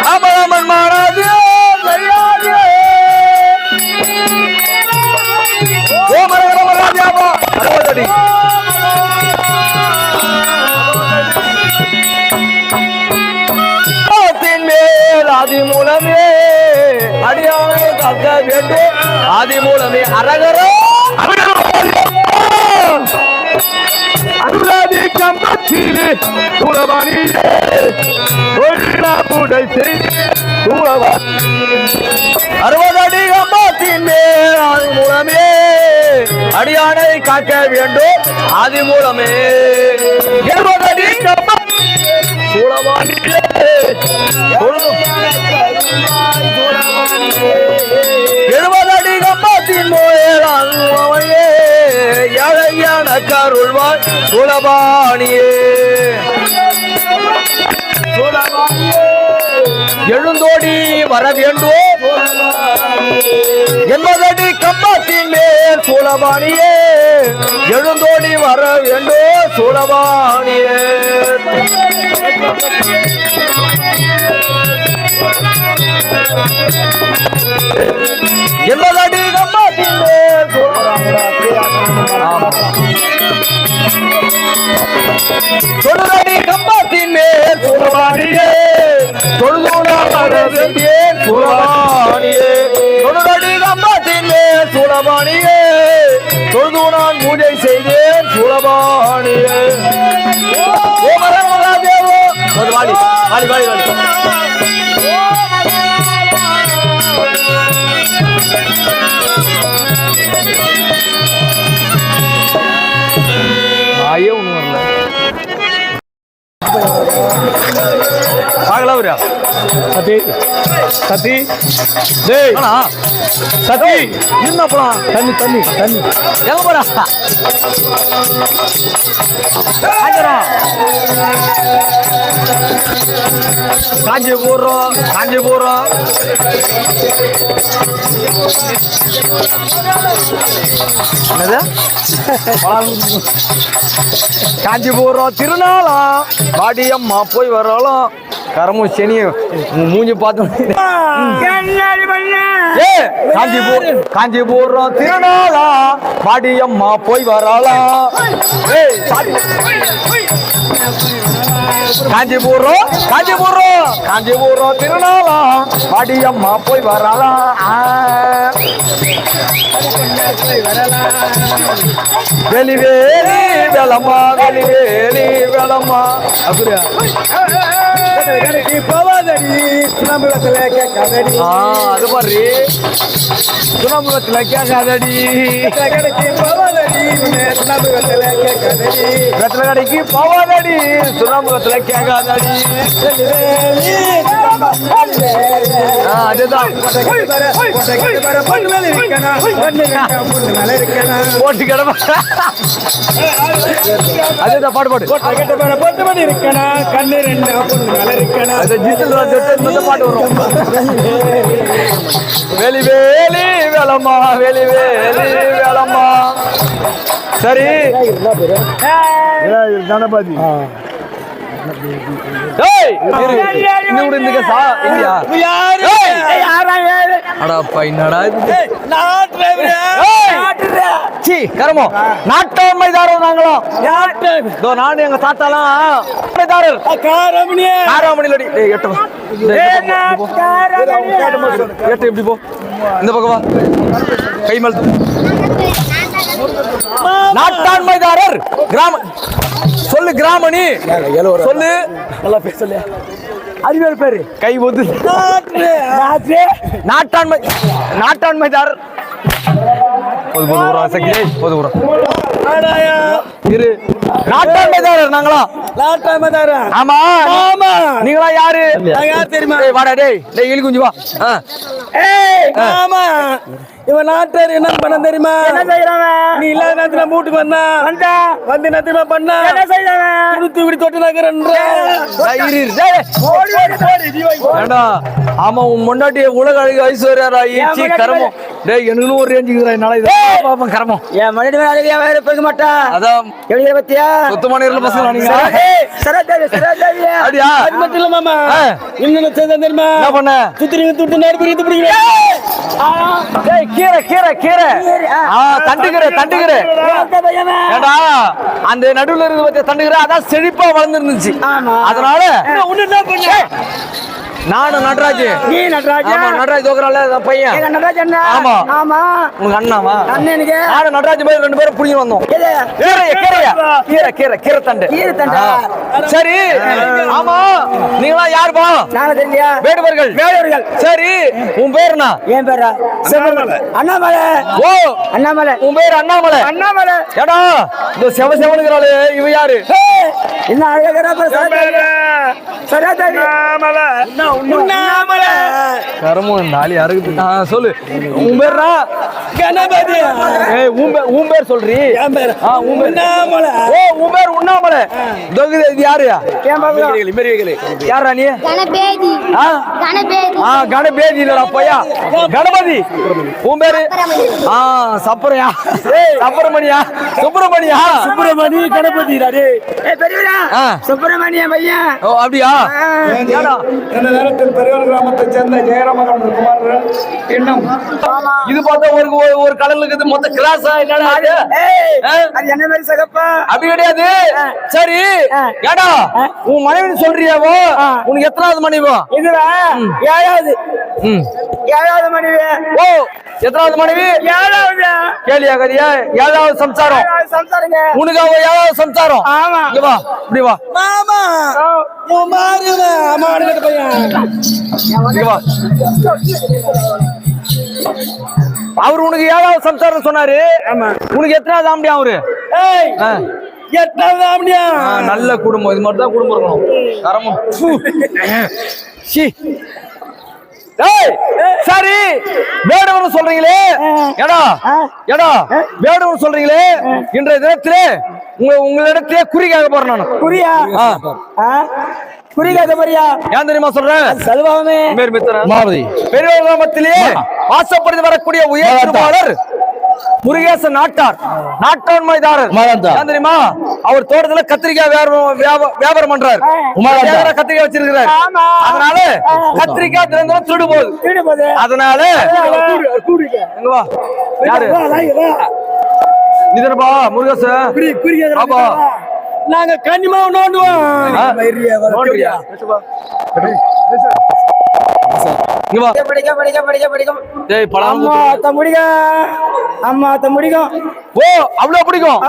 அமரமன் மாறாதே செய்யாதே ஆதி மூலமே அடியானை காக்க வேண்டும் ஆதி மூலமே அரகரோ அருளாதி கம்பத்திலே துளவனிலே புடை செய்து 60 அடி கம்பத்தின் மேல் ஆதி மூலமே அடியானை காக்க வேண்டும் ஆதி மூலமே 70 அடி கம்பத்திலே எழுபது அடி கம்பத்தின் மேல் ஏழையா அருள்வாய் சூலபாணியே எழுந்தோடி வர வேண்டும் என்பதடி கம்பத்தின் மேல் சூலபாணியே எழுந்தோடி வர வேண்டும் சூலபாணியே என்பதடி கம்பத்தின் மேல் தொழுதடி கம்பத்தின் மேல் சூலபாணியே தொழுதோடியே சூலபாணியே தொழுதடி கம்பத்தின் மேல் சூலபாணியே தொழுது நான் பூஜை செய்தேன் சூலபாணியே தேவோ வாடி வாடி வாடி வாடி ஆயே ஒண்ணு வரல பார்க்கலாம் வரியா சத்தி சத்தி டேய் சத்தி என்ன போலாம் தண்ணி தண்ணி தண்ணி எங்க போறா காஞ்சிபுரம் காஞ்சிபுரம் என்னது காஞ்சிபுரம் திருநாளாம் வாடியம்மா போய் வரலாம் கரமும் சனியும் மூஞ்சி பார்த்தோம் காஞ்சிபுரம் திருநாளா வாடியம்மா போய் வரலாம் காஞ்சிபுரம் காஞ்சிபுரம் காஞ்சிபுரம் திருநாளா வாடியம்மா போய் வரலாம் வெளிவேலி வேலம்மா வெளிவேலி வேலம்மா அப்படியா அது மாதிரி சுனமுகத்துல கேட்காதடி வெத்தலை கடைக்கு போவாதடி சுனமுகத்துல கேட்காதடி அதுதான் போட்டு கிடமா அதுதான் பாடு பாடு பாட்டு வரும் வேலி வேலி வேலம்மா வேலி வேலி வேலம்மா சரி கணபதி நாட்டாண்மைதாரர் நாங்களும் நானும் எங்க தாத்தாலாம் எட்டு எப்படி போ இந்த பக்கமா கை மேல் நாட்டாண்மைதாரர் கிராம சொல்லு கிராமணி சொல்லு நல்லா பேசல அறிவியல் பேரு கை ஒது நாட்டாண்மை நாட்டாண்மைதாரர் இரு நாட்டாண்மைதாரர் நாங்களா நாட்டாண்மைதாரர் ஆமா ஆமா நீங்களா யாரு தெரியுமா வாடா டேய் டேய் இழு குஞ்சு வா ஆமா இவன் நாட்டார் என்ன பண்ண தெரியுமா என்ன செய்யறாங்க நீ இல்லாத நேரத்துல வீட்டுக்கு வந்து நேரத்துல பண்ணா என்ன செய்யறாங்க குடுத்து இப்படி தொட்டு நகரன்ற ஆமா உன் முன்னாடி உலக அழகு ஐஸ்வர்யா ஈச்சி கரமோ டேய் எனக்கு ஒரு ரேஞ்சுக்குறா என்னால இத பாப்பம் கரமோ என் முன்னாடி அழகியா வேற போக மாட்டா அதான் எப்படி பத்தியா சுத்தமான இருள பசங்க நீங்க சரதாவி அப்படியா அது மட்டும் இல்ல மாமா இன்னொரு செய்த தெரியுமா என்ன பண்ண சுத்திரிங்க துட்டு நேர் பிரித்து பிடிங்க டேய் கீரை கீரை கீரை தண்டுகிற தண்டுகிற ஏடா அந்த நடுவுல இருந்து பத்தியா தண்டுகிற அதான் செழிப்பா வளர்ந்துருந்துச்சு அதனால ஒண்ணு என்ன பண்ண நானும் நடராஜ் நீ நடராஜ் ஆமா நடராஜ் தோக்கறால பையன் ஏங்க நடராஜ் அண்ணா ஆமா ஆமா உங்க அண்ணாவா அண்ணனுக்கு நானும் நடராஜ் போய் ரெண்டு பேரும் புடிங்க வந்தோம் கீரை கீரை கீரை கீரை கீரை தண்டு கீரை தண்டா சரி ஆமா நீங்களா யார் பா நானே தெரியலையா வேடுவர்கள் வேடுவர்கள் சரி உன் பேர் என்ன என் பேரா செவமலை அண்ணாமலை ஓ அண்ணாமலை உன் பேர் அண்ணாமலை அண்ணாமலை ஏடா இந்த செவசெவனுங்கறாளே இவ யாரு என்ன அழகரா சரதாவி அண்ணாமலை உண்ணாமலை கரமும் நாளி அறுக்குது சொல்லு உன் பேர்னா கணபதி ஏய் உன் பேர் சொல்றீ என் பேர் உண்ணாமலை ஓ உன் பேர் உண்ணாமலை இது யாரு யாரா நீ கணபேதி கணபேதி இல்லடா பையா கணபதி உன் பேரு சப்பரையா சப்பரமணியா சுப்பிரமணியா சுப்பிரமணி கணபதி சுப்பிரமணிய பையன் ஓ அப்படியா இந்த நேரத்தில் பெரியவர் கிராமத்தை சேர்ந்த ஜெயராமன் குமார் எண்ணம் இது பார்த்தா ஒரு கடலுக்கு மொத்த கிளாஸ் என்னடா அது என்ன மாதிரி சகப்பா அப்படி கிடையாது சரி ஏடா உன் மனைவி சொல்றியாவோ உனக்கு எத்தனாவது மனைவோ இதுவா ஏழாவது மனைவி ஓ எத்தனாவது மனைவி ஏழாவது கேளியா கதியா ஏழாவது சம்சாரம் சம்சாரங்க உனக்கு அவ ஏழாவது சம்சாரம் ஆமா இங்க வா இப்படி வா மாமா மாறுவ அம்மா பையன் இங்க வா அவர் உனக்கு ஏழாவது சம்சாரம் சொன்னாரு உனக்கு எத்தனாவது ஆம்படியா அவரு எட்டாவது ஆம்படியா நல்ல குடும்பம் இது மட்டும் தான் குடும்பம் இருக்கணும் கரமும் சரி வேடவன் சொல்றீங்களே ஏடா ஏடா வேடவன் சொல்றீங்களே இன்றைய தினத்திலே உங்களிடத்திலே குறி கேட்க போறேன் நான் குறியா குறி கேட்க போறியா ஏன் தெரியுமா சொல்றேன் செல்வாமே பெரியவர் கிராமத்திலே வாசப்படுத்தி வரக்கூடிய உயர் திருமாளர் முருகேசன் நாட்டாண்மைதாரர் ஏன் தெரியுமா அவர் தோட்டத்துல கத்திரிக்காய் வியாபாரம் பண்றாரு கத்திரிக்காய் வச்சிருக்கிறார் அதனால கத்திரிக்காய் திறந்தோம் திருடு போகுது அதனால யாரு நிதனப்பா முருகேசன் நாங்க கண்ணிமா நோண்டுவோம் அம்மா பிடிக்கும் ஓ அவ்வளவு பிடிக்கும்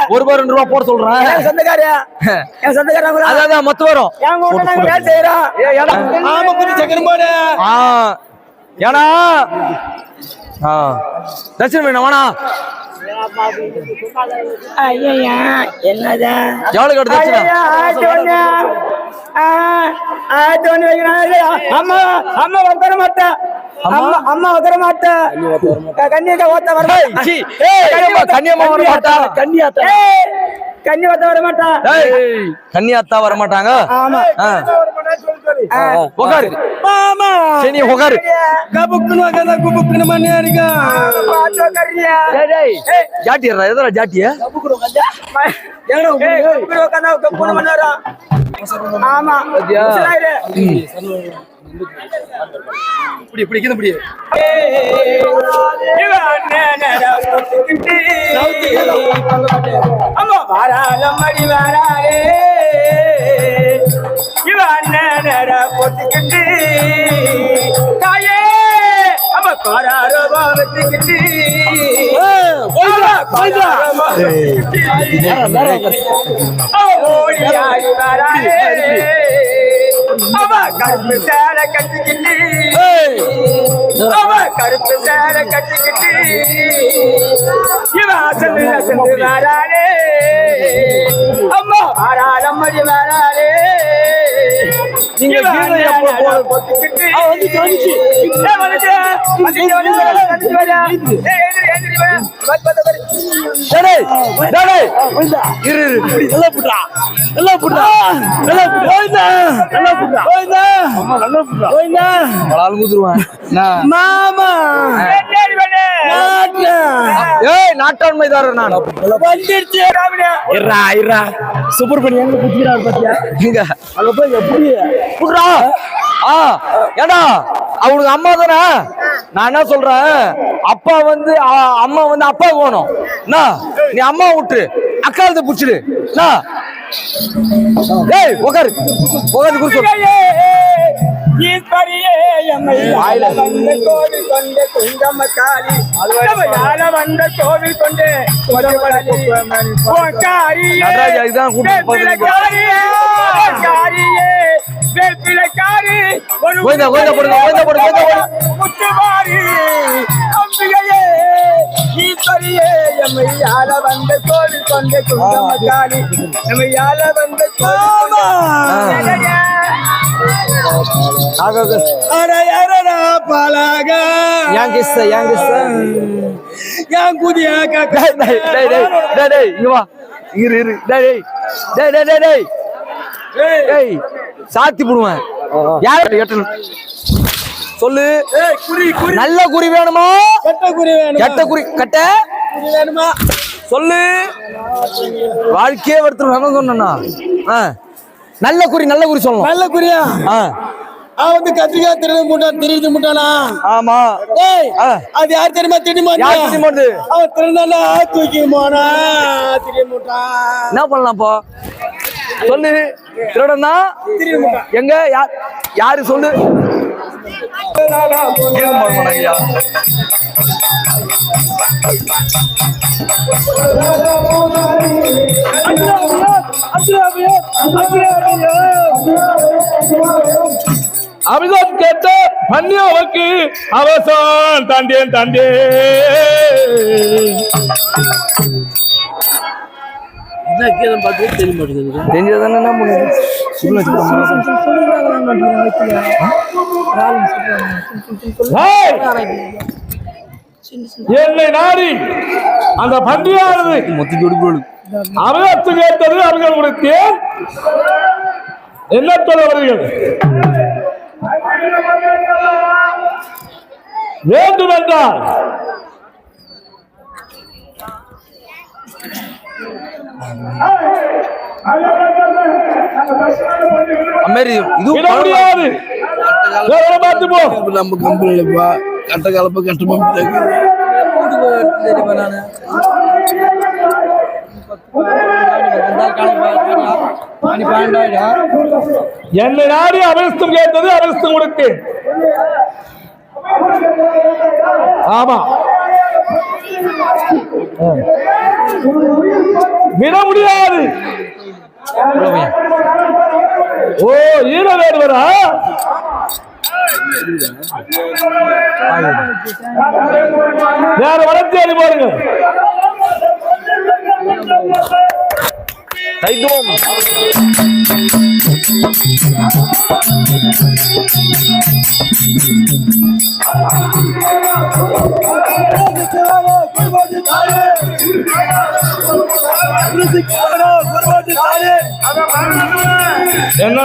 ஒரு ரூபாய் 2 ரூபாய் போட சொல்றேன் அதான் மொத்தம் வரும் ஏன்னா தட்சிணம் வேணும் வேணா எவ்வளவு கட்டு அம்மா வர மாட்டா அம்மா வர மாட்டா கன்னியா ஓத்த வர கன்னியம்மா வர மாட்டா கன்னியாத்தா வர மாட்டா கன்னியாத்தா வர மாட்டாங்க ஆமா உட்காரு மாமா சரி உட்காரு குபுக்குன்னு மண்ணியா இருக்கா ஜாட்டியா எதா ஜாட்டியா ஆமா அம்மா வாராளம் மடி வாராளே பொத்துக்கிட்டு தாயே அம்மா பாராரமா வச்சுக்கிட்டு ஓடியாடி வாராளே அவ கருப்பு சேலை கட்டிக்கிட்டு அவ கருப்பு சேலை கட்டிக்கிட்டு இவ அசந்து அசந்து வாராளே அம்மா வாராளம் மடி வாராளே நீங்க பொத்துக்கிட்டு மாமா நாட்டாண்மைதாரர் நான் சுப்பிரமணியன் குத்திக்கிறார் பாத்தியா அங்க போய் எப்படி ஏடா அவனுக்கு அம்மா தானே நான் என்ன சொல்றேன் அப்பா வந்து அம்மா வந்து அப்பா போகணும் நீ அம்மா விட்டுரு அக்காலத்தை புடிச்சிடு ஏய் உட்காரு உட்காந்து குடிச்சு ஈஸ்வரியே எம்மை வந்த கோவில் கொண்டு குங்கமக்காரி வந்த கோவில் கொண்டு வேப்பிலைக்காரி முத்துமாரி அம்பிகையே ஈஸ்வரியே நம்ம யார வந்த கோடி கொண்ட குந்தமக்காரி நம்ம யார வந்த பாலாக என் புதிய சாத்தி போடுவேன் சொல்லு நல்ல குறி வேணுமா கெட்ட குறி கட்ட வேணுமா சொல்லு வாழ்க்கையே ஒருத்தர் சொன்னா நல்ல குறி சொல்லணும் நல்ல குறியா அவன் வந்து கத்திரிக்காய் திருடு முட்டானா ஆமா அது யார் தெரியுமா தெரியுமா அவன் திருந்தானா தூக்கி போனா திரிய முட்டான் என்ன பண்ணலாம் இப்போ சொல்லு திருடனா எங்க யாரு சொல்லு அமிர்தம் கேட்ட பன்னியாவுக்கு அவசான் தாண்டேன் தெரிஞ்சதானே என்ன பண்ணுது என்னை நாடி அந்த பன்றியானது அமிர்தத்து கேட்டது அவர்கள் கொடுத்தேன் என்ன சொல்லுவார்கள் வேண்டுமென்றால் முடியாது பார்த்து போ நம்ம கம்பெனில கட்ட கலப்ப கஷ்டமா என்னை நாடி அபரிஸ்தம் கேட்டது அபரிஸ்தம் கொடுத்தேன் ஆமா விட முடியாது ஓ ஈர வேடுவரா வேற வளர்த்தி பாருங்க என்ன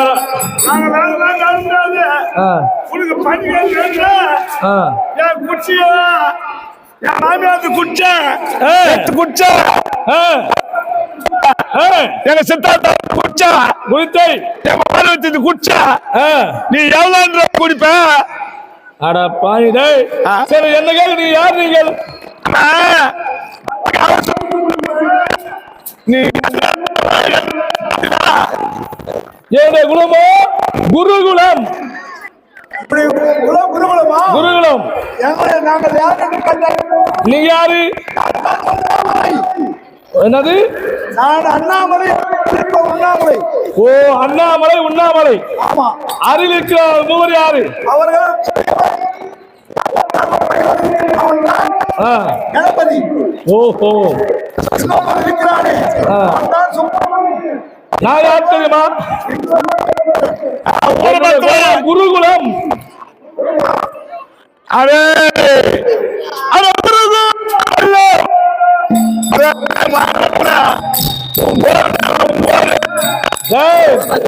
எங்க சித்தார்த்த குடிச்சா குடித்தை குடிச்சா நீ எவ்வளவு குடிப்ப அட பாயிடே சரி என்ன கேள்வி நீ யார் நீங்கள் நீ என்னுடைய குலமோ குருகுலம் குருகுலம் நீங்க யாரு என்னது அண்ணாமலை ஓ அண்ணாமலை உண்ணாமலை அருள் இருக்கிற மூவர் யாரு கணபதி ஓஹோ நான் யார் தெரியுமா குருகுலம் அதே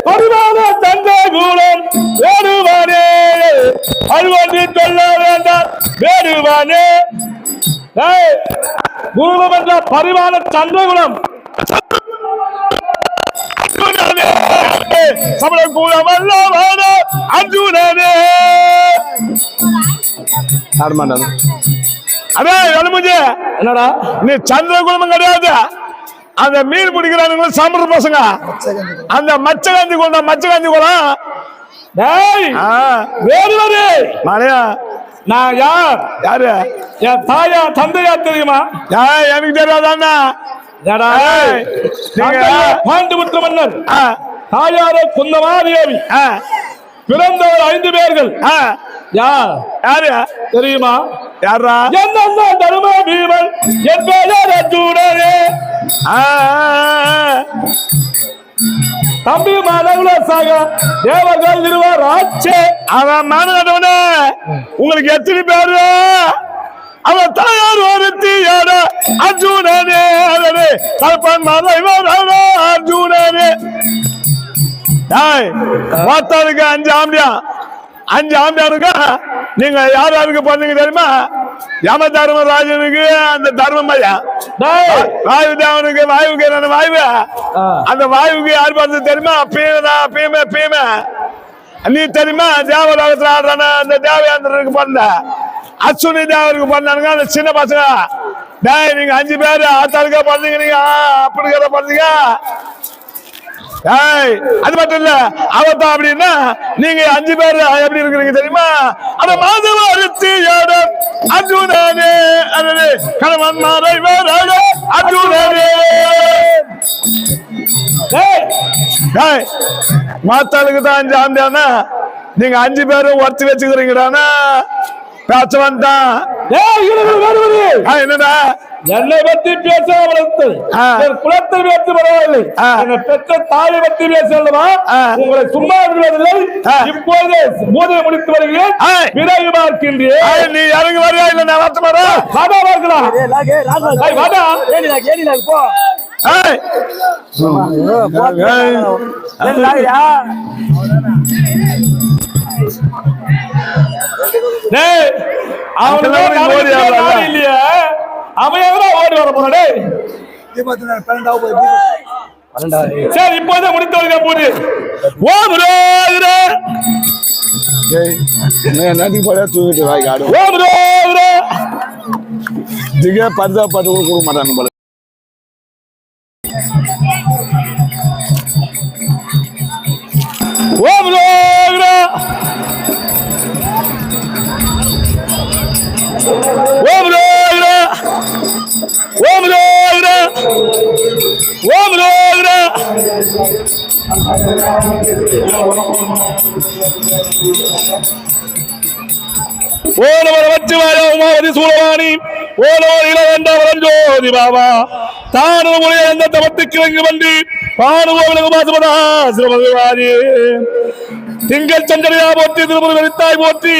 பரிமாண தந்தை கூலம் வேடுவானே அல்வண்டி சொல்ல வேண்டாம் வேடுவானே குருகுலம் என்ற பரிமாண சந்திரகுலம் சமணம் கூலம் அல்ல அர்ஜுனனே அதே எலும்புஜி என்னடா நீ சந்திரகுலமும் கிடையாது அந்த மீன் பிடிக்கிறானுங்க சமர பசங்க அந்த மச்சகாந்தி குளம் மச்சகாந்தி குளம் வேறு மலையா நான் யாரு என் தாயா தந்தையா தெரியுமா எனக்கு தெரியாதாண்ணா பாண்டிபுத்திர மன்னர் தாயாரே குந்தமாதேவி பிறந்தவர் 5 பேர்கள் யாரு தெரியுமா யாரா என்ன தர்ம பீமன் என் பெயர் அர்ஜுனனே தம்பி மாதவள சாக தேவர்கள் இருவர் ஆச்சே அவன் மானவன உங்களுக்கு எத்தனை பேரு அவன் தாயார் ஒருத்தி யார அர்ஜுனனே கல்பன் மாதவன் அர்ஜுனனே வாத்தாளுக்கு 5 ஆம்பியா 5 ஆம்பியாருக்கா நீங்க யார் யாருக்கு பண்ணீங்க தெரியுமா யம தர்மராஜனுக்கு அந்த தர்மமையா வாயு தேவனுக்கு வாயுக்கு வாயு அந்த வாயுக்கு யார் பார்த்தது தெரியுமா பீமே நீ தெரியுமா தேவலோகத்துல ஆடுறான அந்த தேவயாந்திரனுக்கு பண்ண அஸ்வினி தேவருக்கு பண்ணானுங்க அந்த சின்ன பசங்க நீங்க 5 பேரு ஆத்தாளுக்கா பண்ணீங்க நீங்க அப்படிங்கிற பண்ணீங்க அது மட்டும் இல்ல அவதான் அப்படின்னா நீங்க 5 பேர் எப்படி இருக்கிறீங்க தெரியுமா அந்த மாதவ அருத்தியோட அர்ஜுனனே கணவன் மாதவ அர்ஜுனனே மாத்தாளுக்கு தான் 5 ஆம்பியானா நீங்க 5 பேரும் ஒருத்தி வச்சுக்கிறீங்கடானா பேச வந்தான் என்னடா என்னை பத்தி பேச குலத்தை பேச்சு பரவாயில்லை பெற்ற தாயை பத்தி பேசலமா உங்களை சும்மா இருக்கிறதில்லை இப்போது பூஜை முடித்து வருகிறேன் விரைவு பார்க்கின்றேன் நீ இறங்கி வரையா இல்ல நான் வாத்த மாறா வாடா பார்க்கலாம் வாடா போ இல்லையா அவன் ஓடி வர போறே சரி இப்போதே முடித்து போது தூக்கிட்டு பரிசா பாட்டு கொடுக்க மாட்டாங்க போல சூழவாணி ஓடி பாபா தானு அந்த தவத்துக்கு வந்து பானுவாதி திங்கள் சங்கரையா போற்றி திருமுரு வெறித்தாய் போற்றி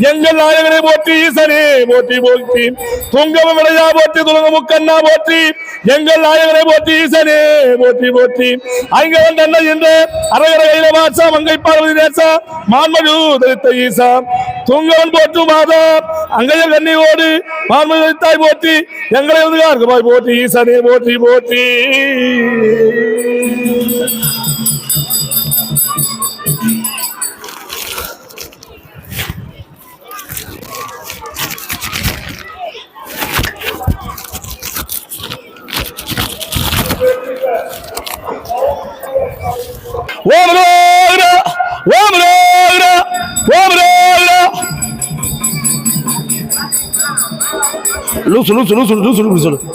எங்கள் நாயகனை போற்றி ஈசனே போற்றி போற்றி துங்கம விளையா போற்றி துலக முக்கண்ணா போற்றி எங்கள் நாயகனை போற்றி ஈசனே போற்றி போற்றி அங்க வந்த என்ற அரகர கையில வாசா மங்கை பார்வதி தேசா மான்மழு தரித்த ஈசா துங்கவன் போற்று மாதா அங்கைய கண்ணியோடு மான்மழு தரித்தாய் போற்றி எங்களை உதகார்கமாய் போற்றி ஈசனே போற்றி போற்றி சொல்லு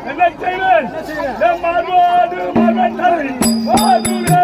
என்ன செய்வேன் மார்போடு மார்பன் தள்ளி மாதுவே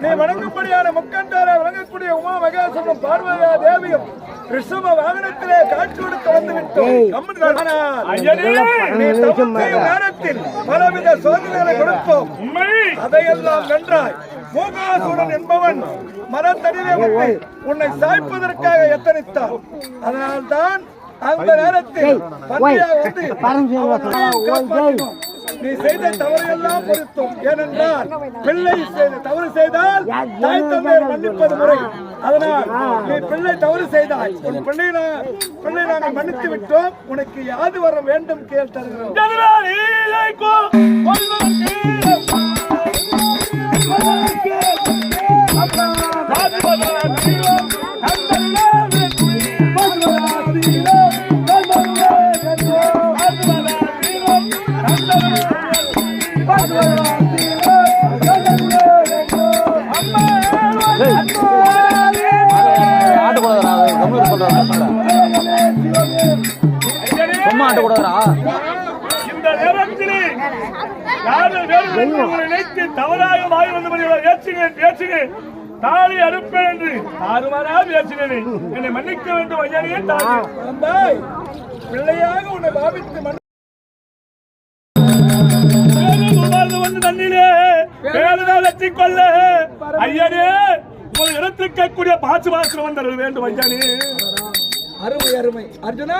நீ வணங்கும்படியான முக்கண்டார வணங்கக்கூடிய உமா மகேஸ்வரனும் பார்வதியா தேவியும் ரிஷப வாகனத்திலே காட்சி கொடுத்து வந்து விட்டோம். நீ தவம் செய்யும் நேரத்தில் பலவித சோதனைகளை கொடுப்போம். அதையெல்லாம் வென்றாய். மூகாசுரன் என்பவன் மரத்தடியிலே விட்டு உன்னை சாய்ப்பதற்காக எத்தனித்தான். அதனால்தான் அந்த நேரத்தில் நீ செய்த தவறையெல்லாம் பொறுத்தும். ஏனென்றால் பிள்ளை தவறு செய்தால் தாய் தந்தையர் மன்னிப்பது முறை. அதனால் நீ பிள்ளை தவறு செய்தால் உன் பிள்ளை நாங்கள் மன்னித்து விட்டோம். உனக்கு யாது வர வேண்டும் கேள் தருகிறோம். இந்த நேரத்திலே நினைத்து தவறாக வாய் வந்தபடி தாலி அறுப்பேன் என்று தாறுமாறா பேசினேன். என்னை மன்னிக்க வேண்டும் ஐயனே. தாய் பிள்ளையாக உன்னை பாவித்து வந்து தண்ணிலே வேலை கொள்ள ஐயனே உங்கள் இடத்துக்கூடிய பாச்சு பாசனம் வந்தது வேண்டும் ஐயனே. அருமை அருமை அர்ஜுனா,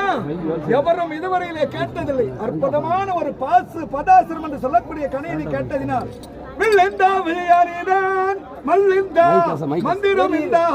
எவரும் இதுவரையிலே கேட்டதில்லை. அற்புதமான ஒரு பதாசிரம் என்று சொல்லக்கூடிய கணையை கேட்டதினால் மந்திரம்